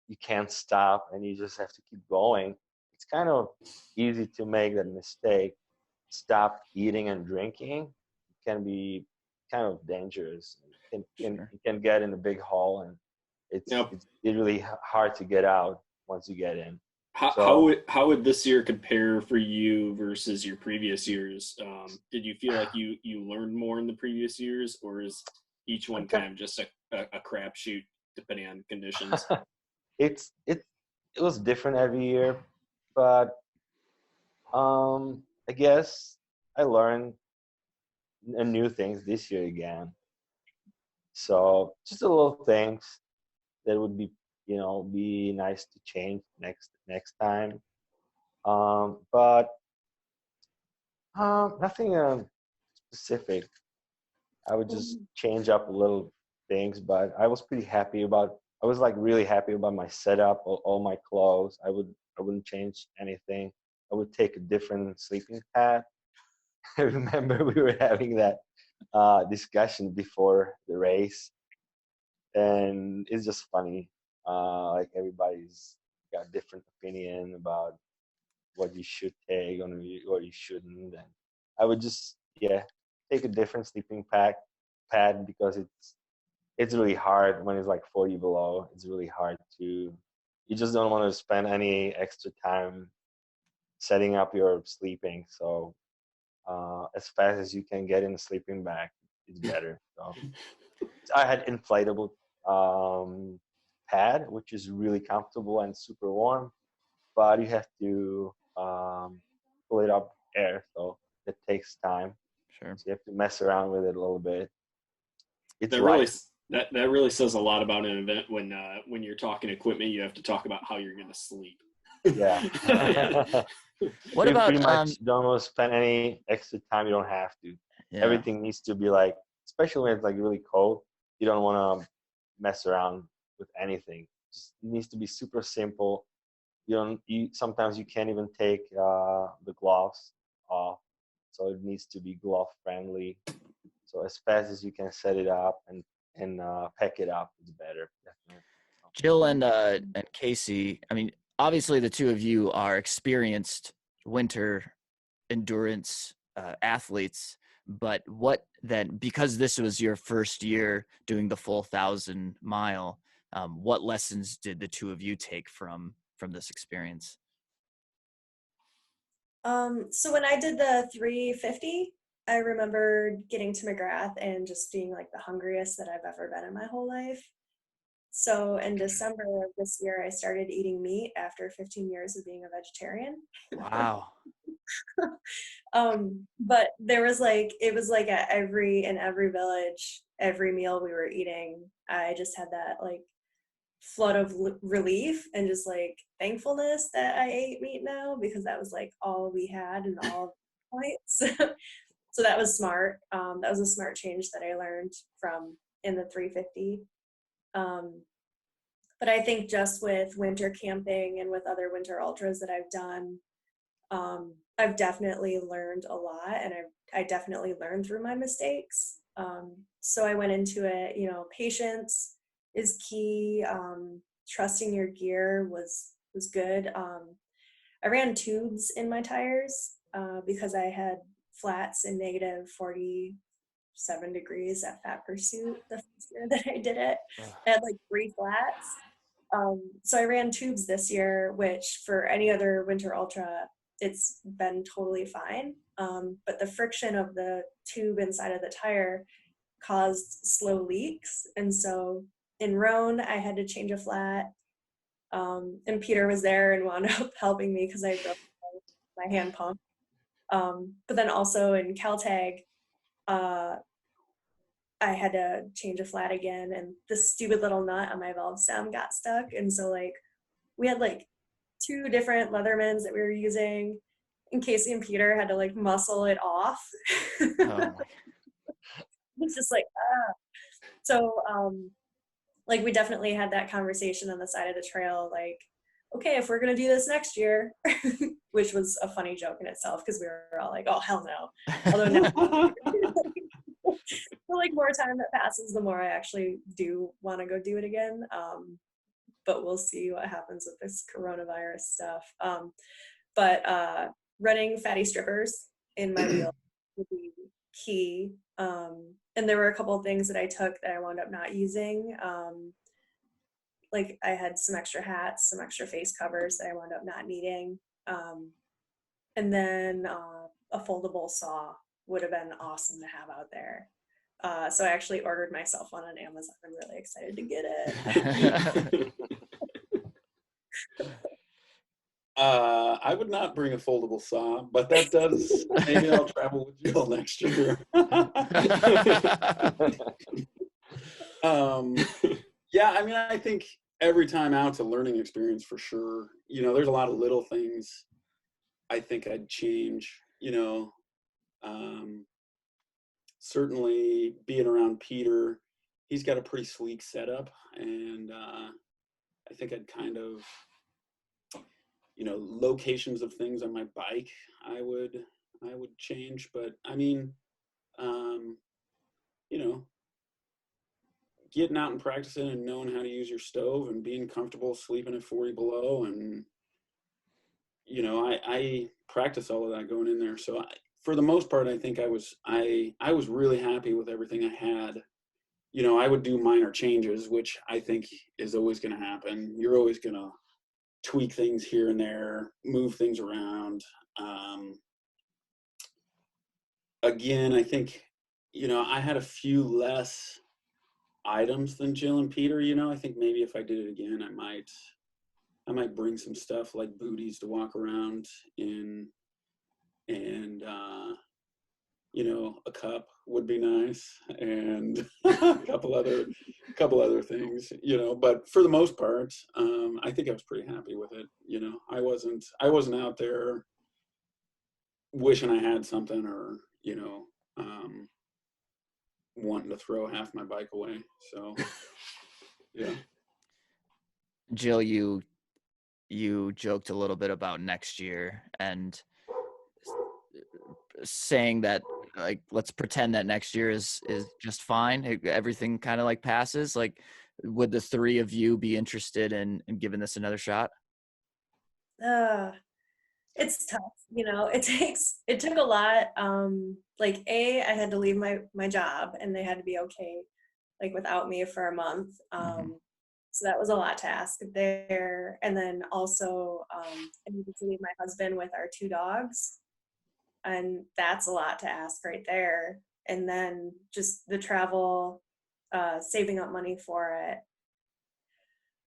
you can't stop and you just have to keep going. It's kind of easy to make that mistake. Stop eating and drinking. It can be kind of dangerous. It can get in a big hole, and it's really hard to get out once you get in. How would this year compare for you versus your previous years? Did you feel like you learned more in the previous years, or is each one kind of just a crapshoot depending on conditions? It was different every year, but I guess I learned new things this year again. So just a little things that would be be nice to change next time. But nothing specific. I would just change up a little things, but I was pretty happy about. I was like really happy about my setup, all my clothes. I wouldn't change anything. I would take a different sleeping pad. I remember we were having that discussion before the race, and it's just funny. Like everybody's got different opinion about what you should take and what you shouldn't. And I would just take a different sleeping pad, because it's really hard when it's like 40 below. It's really hard you just don't want to spend any extra time setting up your sleeping. So as fast as you can get in a sleeping bag, it's better. So I had inflatable pad, which is really comfortable and super warm, but you have to pull it up air, so it takes time. Sure. So you have to mess around with it a little bit. It's that really says a lot about an event when you're talking equipment. You have to talk about how you're going to sleep. Yeah. What you about pretty much don't want to spend any extra time. You don't have to. Yeah. Everything needs to be like, especially when it's like really cold, you don't want to mess around with anything. It needs to be super simple. Sometimes you can't even take the gloves off, so it needs to be glove friendly. So as fast as you can set it up and pack it up, it's better. Definitely. Jill and Casey, I mean, obviously the two of you are experienced winter endurance athletes, but what then, because this was your first year doing the full 1,000-mile, what lessons did the two of you take from this experience? So when I did the 350, I remember getting to McGrath and just being like the hungriest that I've ever been in my whole life. So in December of this year, I started eating meat after 15 years of being a vegetarian. Wow. But it was like at in every village, every meal we were eating, I just had that like flood of relief and just like thankfulness that I ate meat now, because that was like all we had and all points. So that was smart. That was a smart change that I learned from in the 350. But I think just with winter camping and with other winter ultras that I've done, I've definitely learned a lot, and I definitely learned through my mistakes. So I went into it, patience is key. Trusting your gear was good. I ran tubes in my tires because I had flats in negative 47 degrees at Fat Pursuit the first year that I did it. I had like 3 flats. So I ran tubes this year, which for any other winter ultra, it's been totally fine. But the friction of the tube inside of the tire caused slow leaks. And so in Rhone, I had to change a flat. And Peter was there and wound up helping me because I broke my hand pump. But then also in Caltag, I had to change a flat again, and the stupid little nut on my valve stem got stuck. And so like we had like 2 different Leathermans that we were using, and Casey and Peter had to like muscle it off. Oh my. It's just like, ah. So like we definitely had that conversation on the side of the trail, like, okay, if we're gonna do this next year, which was a funny joke in itself because we were all like, oh hell no. Although now the like more time that passes, the more I actually do want to go do it again. But we'll see what happens with this coronavirus stuff. But running fatty strippers in my wheel would be key. And there were a couple of things that I took that I wound up not using. Like I had some extra hats, some extra face covers that I wound up not needing. And then a foldable saw would have been awesome to have out there. So I actually ordered myself one on Amazon. I'm really excited to get it. I would not bring a foldable saw, but that does, maybe I'll travel with Jill next year. Yeah, I mean, I think every time out's a learning experience for sure. You know, there's a lot of little things I think I'd change, you know. Certainly being around Peter, he's got a pretty sleek setup, and I think I'd kind of, you know, locations of things on my bike I would change. But I mean, you know, getting out and practicing and knowing how to use your stove and being comfortable sleeping at 40 below, and you know, I practice all of that going in there. So for the most part, I think I was really happy with everything I had. You know, I would do minor changes, which I think is always going to happen. You're always going to tweak things here and there, move things around. Again, I think, you know, I had a few less items than Jill and Peter. You know, I think maybe if I did it again, I might bring some stuff like booties to walk around in, and you know, a cup would be nice, and a couple other things, you know. But for the most part, I think I was pretty happy with it. You know, I wasn't out there wishing I had something, or you know, wanting to throw half my bike away. So yeah. Jill, you joked a little bit about next year and saying that, like, let's pretend that next year is just fine. Everything kind of like passes. Like, would the 3 of you be interested in giving this another shot? It's tough, you know. It took a lot. Like I had to leave my job, and they had to be okay, like without me for a month. So that was a lot to ask there. And then also, I needed to leave my husband with our 2 dogs, and that's a lot to ask right there. And then just the travel, saving up money for it.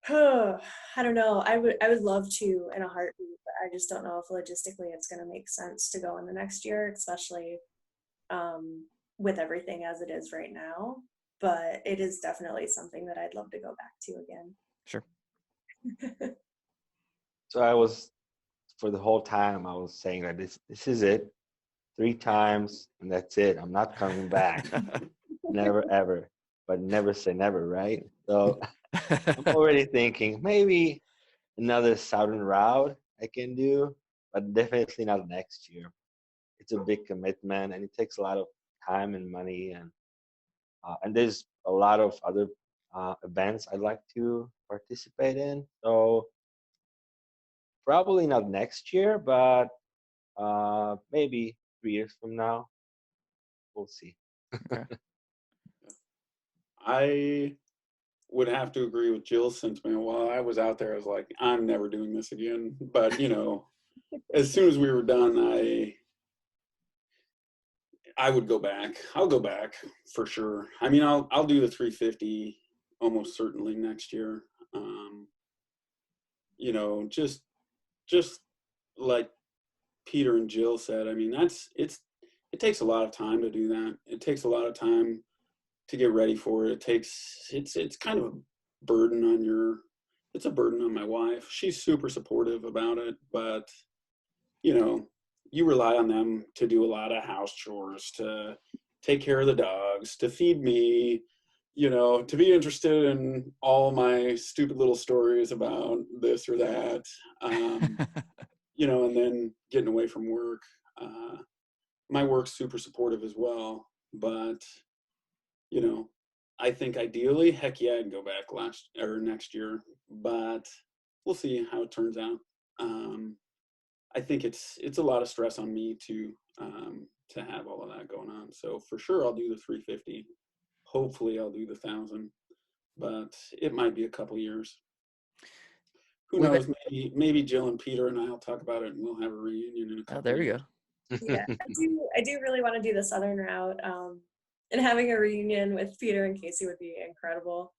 I don't know. I would love to in a heartbeat, but I just don't know if logistically it's going to make sense to go in the next year, especially with everything as it is right now. But it is definitely something that I'd love to go back to again. Sure. So I was, for the whole time, I was saying that this is it, 3 times, and that's it. I'm not coming back. Never, ever. But never say never, right? So I'm already thinking maybe another southern route I can do, but definitely not next year. It's a big commitment, and it takes a lot of time and money, and there's a lot of other events I'd like to participate in. So probably not next year, but maybe 3 years from now. We'll see. Okay. I would have to agree with Jill's sentiment. While I was out there, I was like, I'm never doing this again. But, you know, as soon as we were done, I would go back. I'll go back for sure. I mean, I'll do the 350 almost certainly next year. You know, just like Peter and Jill said, I mean, it takes a lot of time to do that. It takes a lot of time to get ready for it. It's kind of a burden on it's a burden on my wife. She's super supportive about it, but you know, you rely on them to do a lot of house chores, to take care of the dogs, to feed me, you know, to be interested in all my stupid little stories about this or that. You know, and then getting away from work. My work's super supportive as well, but you know, I think ideally, heck yeah, I'd go back next year, but we'll see how it turns out. I think it's a lot of stress on me to have all of that going on. So for sure, I'll do the 350. Hopefully, I'll do the 1,000, but it might be a couple years. Who knows? Maybe Jill and Peter and I'll talk about it, and we'll have a reunion in a couple. Oh, there we go. Yeah, I do really want to do the southern route, and having a reunion with Peter and Casey would be incredible.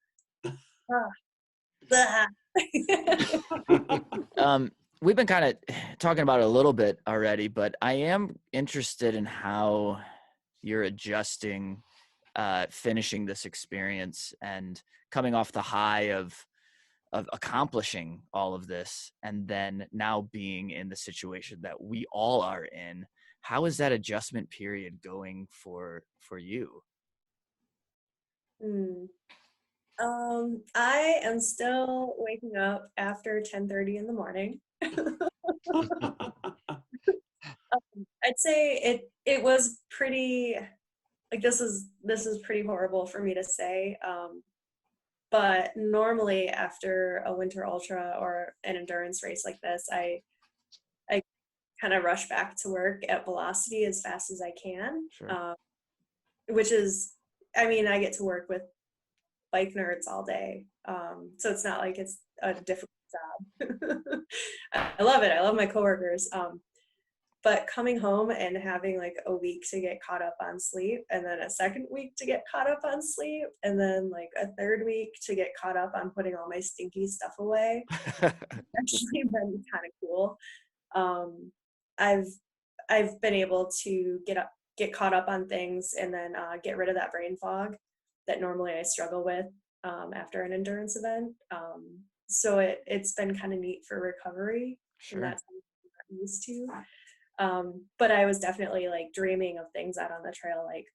We've been kind of talking about it a little bit already, but I am interested in how you're adjusting, finishing this experience and coming off the high of accomplishing all of this, and then now being in the situation that we all are in. How is that adjustment period going for you? I am still waking up after 10:30 in the morning. I'd say it was pretty, like, this is pretty horrible for me to say. But normally after a winter ultra or an endurance race like this, I kind of rush back to work at velocity as fast as I can. Sure. Which is, I mean, I get to work with bike nerds all day. So it's not like it's a difficult job. I love it. I love my coworkers. But coming home and having like a week to get caught up on sleep, and then a second week to get caught up on sleep, and then like a third week to get caught up on putting all my stinky stuff away, actually been kind of cool. I've been able to get caught up on things and then get rid of that brain fog that normally I struggle with after an endurance event. So it's been kind of neat for recovery. Sure. And that's something I'm not used to. But I was definitely like dreaming of things out on the trail, like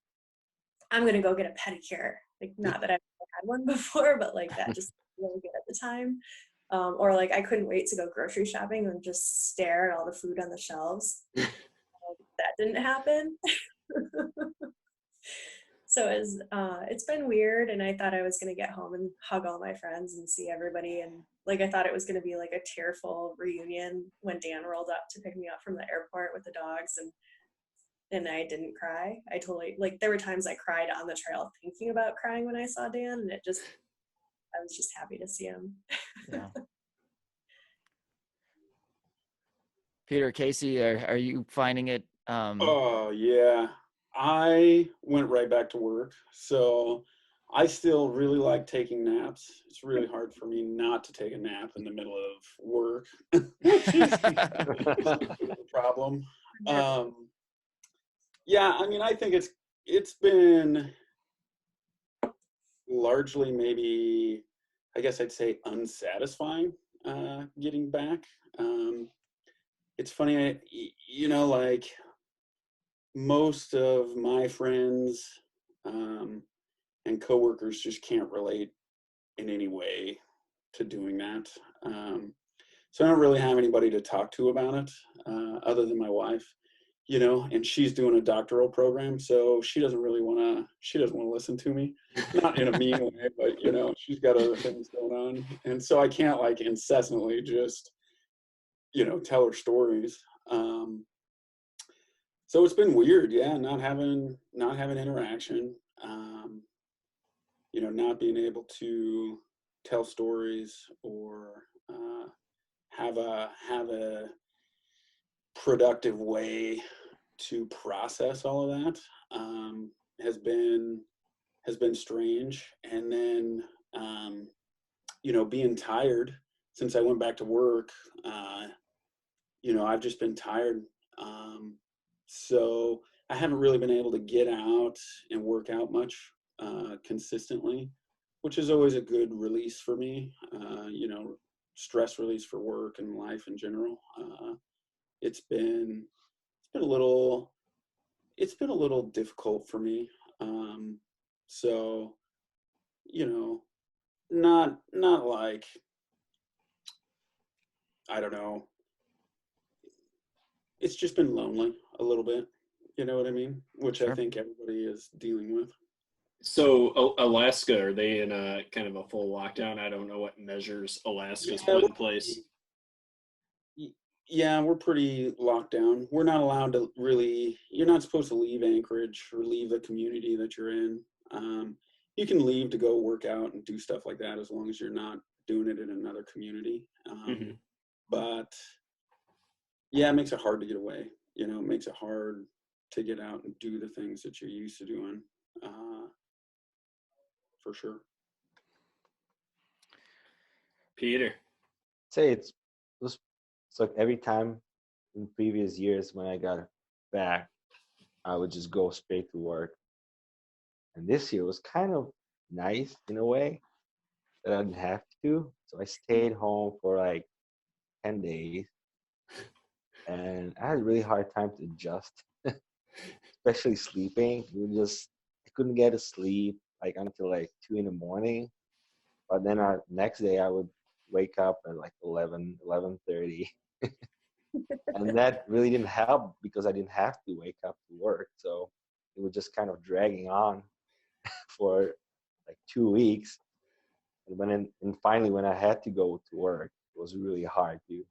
I'm gonna go get a pedicure. Like, not that I've had one before, but like that just really good at the time. Or like I couldn't wait to go grocery shopping and just stare at all the food on the shelves. That didn't happen. So it's been weird, and I thought I was gonna get home and hug all my friends and see everybody, and like I thought it was gonna be like a tearful reunion when Dan rolled up to pick me up from the airport with the dogs, and I didn't cry. I totally, like, there were times I cried on the trail thinking about crying when I saw Dan, and I was just happy to see him. Yeah. Peter, Casey, are you finding it? Oh yeah, I went right back to work, so I still really like taking naps. It's really hard for me not to take a nap in the middle of work, which is a problem. Yeah, I mean, I think it's been largely, maybe, I guess I'd say, unsatisfying getting back. It's funny, you know, like most of my friends and coworkers just can't relate in any way to doing that. So I don't really have anybody to talk to about it other than my wife, you know, and she's doing a doctoral program, so she doesn't want to listen to me, not in a mean way, but you know, she's got other things going on, and so I can't like incessantly just, you know, tell her stories. So it's been weird, yeah, not having interaction, you know, not being able to tell stories or have a productive way to process all of that has been strange. And then being tired since I went back to work, I've just been tired. So I haven't really been able to get out and work out much consistently, which is always a good release for me, stress release for work and life in general. It's been a little difficult for me. So, not like, I don't know. It's just been lonely a little bit. You know what I mean? Which Sure. I think everybody is dealing with. So Alaska, are they in a kind of a full lockdown? I don't know what measures Alaska's put in place. Yeah, we're pretty locked down. We're not allowed to really, you're not supposed to leave Anchorage or leave the community that you're in. You can leave to go work out and do stuff like that as long as you're not doing it in another community. But yeah, it makes it hard to get away. It makes it hard to get out and do the things that you're used to doing, for sure. Peter. Say it's like every time in previous years when I got back, I would just go straight to work. And this year was kind of nice in a way that I didn't have to. So I stayed home for like 10 days. And I had a really hard time to adjust, especially sleeping. I couldn't get to sleep like until like 2 in the morning. But then next day I would wake up at like 11:30. And that really didn't help because I didn't have to wake up to work. So it was just kind of dragging on for like 2 weeks. And finally, when I had to go to work, it was really hard to,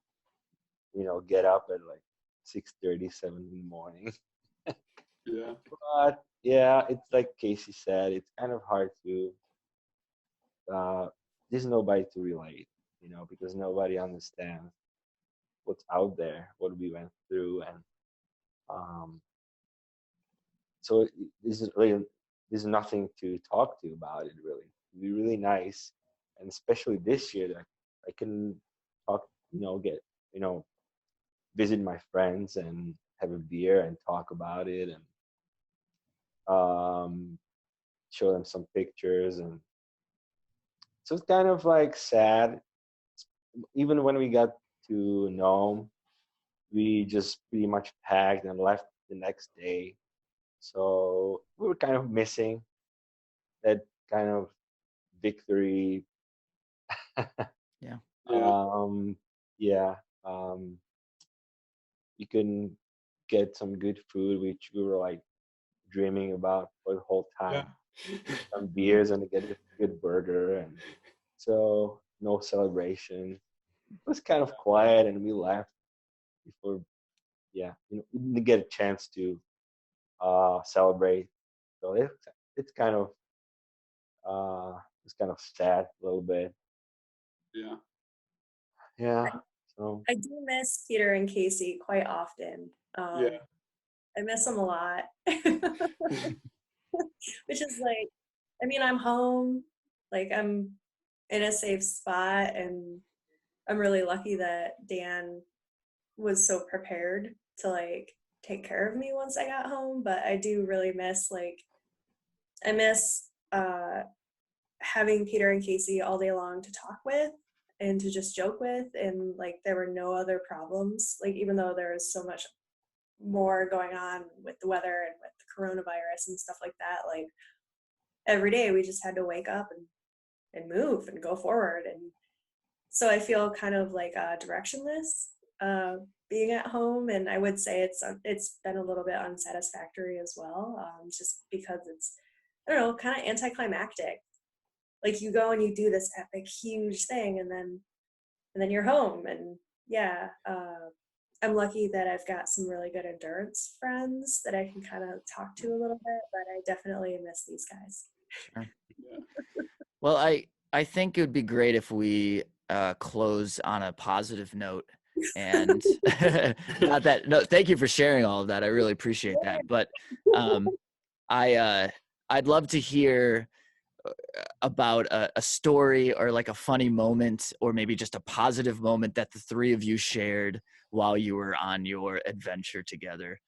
get up at like 6:30, 7 in the morning. Yeah. But yeah, it's like Casey said, it's kind of hard to, there's nobody to relate, because nobody understands what's out there, what we went through. And so there's nothing to talk to about it, really. It'd be really nice. And especially this year that I can talk, visit my friends and have a beer and talk about it and show them some pictures. And so it's kind of like sad. Even when we got to Nome, we just pretty much packed and left the next day. So we were kind of missing that kind of victory. Yeah. Yeah. You can get some good food, which we were like dreaming about for the whole time. Yeah. Some beers and get a good burger, and so no celebration. It was kind of quiet, and we left before. Yeah, we didn't get a chance to celebrate. So it's kind of sad a little bit. Yeah. Yeah. So I do miss Peter and Casey quite often. Yeah. I miss them a lot. Which is like, I mean, I'm home, like I'm in a safe spot, and I'm really lucky that Dan was so prepared to like take care of me once I got home. But I do really miss I miss having Peter and Casey all day long to talk with and to just joke with, and like there were no other problems, like even though there was so much more going on with the weather and with the coronavirus and stuff like that, like every day we just had to wake up and move and go forward. And so I feel kind of like directionless being at home, and I would say it's been a little bit unsatisfactory as well, just because it's, I don't know, kind of anticlimactic. Like you go and you do this epic huge thing, and then you're home. And yeah, I'm lucky that I've got some really good endurance friends that I can kind of talk to a little bit, but I definitely miss these guys. Sure. Yeah. Well, I think it would be great if we close on a positive note. And not that, no, thank you for sharing all of that. I really appreciate that. But I'd love to hear about a story or like a funny moment, or maybe just a positive moment that the three of you shared while you were on your adventure together.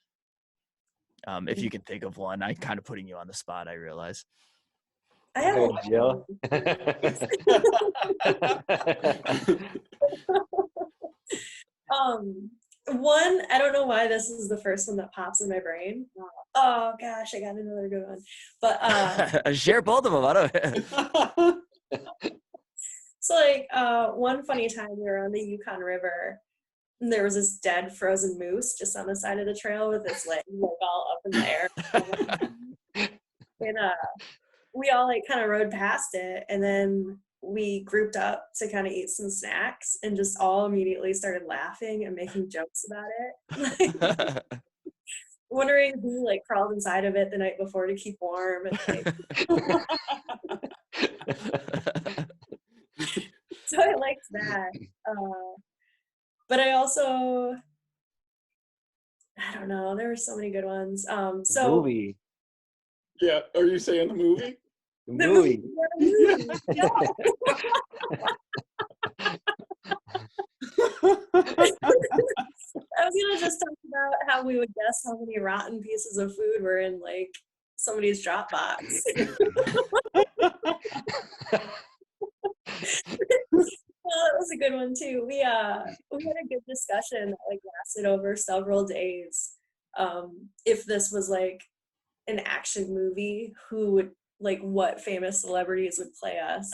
If you can think of one. I'm kind of putting you on the spot, I realize. I have Go, Jill. one, I don't know why this is the first one that pops in my brain. Oh gosh, I got another good one. But share both of them. I don't. so like one funny time we were on the Yukon River, and there was this dead frozen moose just on the side of the trail with its legs like all up in the air. And we all like kind of rode past it, and then we grouped up to kind of eat some snacks and just all immediately started laughing and making jokes about it. Like, wondering who like crawled inside of it the night before to keep warm. And, like, so I liked that. But I also, I don't know, there were so many good ones. So movie. Yeah, are you saying the movie? The movie. Yeah. I was gonna just talk about how we would guess how many rotten pieces of food were in like somebody's drop box. Well, that was a good one too. We had a good discussion that like lasted over several days. If this was like an action movie, who would like what famous celebrities would play us?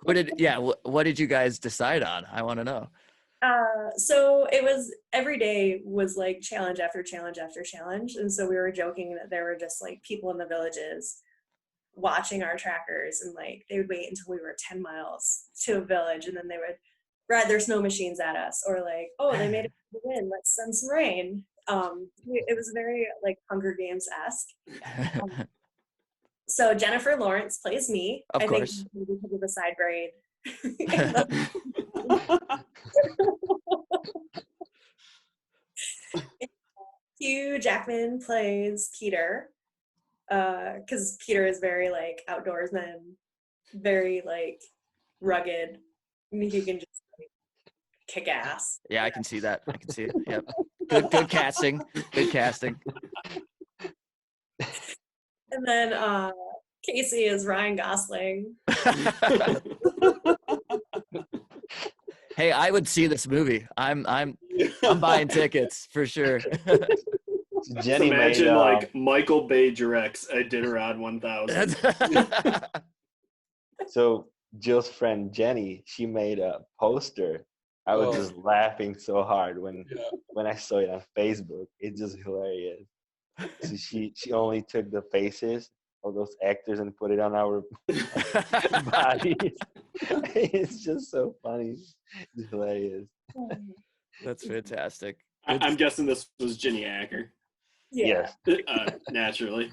What did you guys decide on? I want to know. So it was every day was like challenge after challenge after challenge, and so we were joking that there were just like people in the villages watching our trackers, and like they would wait until we were 10 miles to a village, and then they would ride their snow machines at us, or like, oh, they made it to the wind, let's send some rain. It was very like Hunger Games-esque. So Jennifer Lawrence plays me. Of course. Think maybe because of the side braid. Hugh Jackman plays Peter, because Peter is very like outdoorsman, very like rugged. I mean, he can just like, kick ass. Yeah, I can see that. I can see it. Yep. Good casting. Good casting. And then Casey is Ryan Gosling. Hey, I would see this movie. I'm buying tickets for sure. Jenny Imagine made, like Michael Bay directs Iditarod 1000. so Jill's friend Jenny, she made a poster. I was just laughing so hard when I saw it on Facebook. It's just hilarious. So she only took the faces of those actors and put it on our bodies. It's just so funny. It's hilarious. That's fantastic. I'm guessing this was Ginny Acker. Yeah. Yes. Naturally.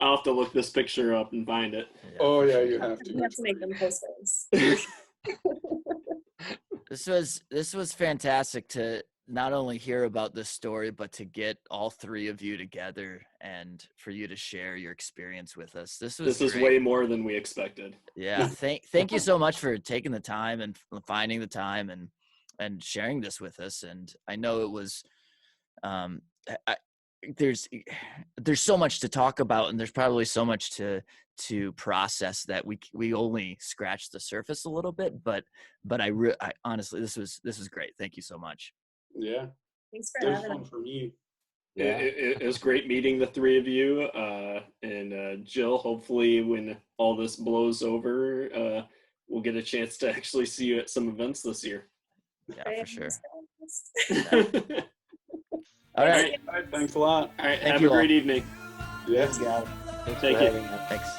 I'll have to look this picture up and find it. Oh yeah, you have to. You have to make them posters. This was fantastic to not only hear about this story, but to get all three of you together and for you to share your experience with us. This was way more than we expected. Yeah. Thank you so much for taking the time and finding the time and sharing this with us. And I know it was, there's so much to talk about, and there's probably so much to process that we only scratched the surface a little bit, but I honestly, this was great. Thank you so much. Yeah. Thanks for having fun us. for me. Yeah. It was great meeting the three of you. And Jill, hopefully when all this blows over, we'll get a chance to actually see you at some events this year. Yeah, for sure. All right. Thanks a lot. All right. Have a great evening. Yes, guys. Thank you. Thanks.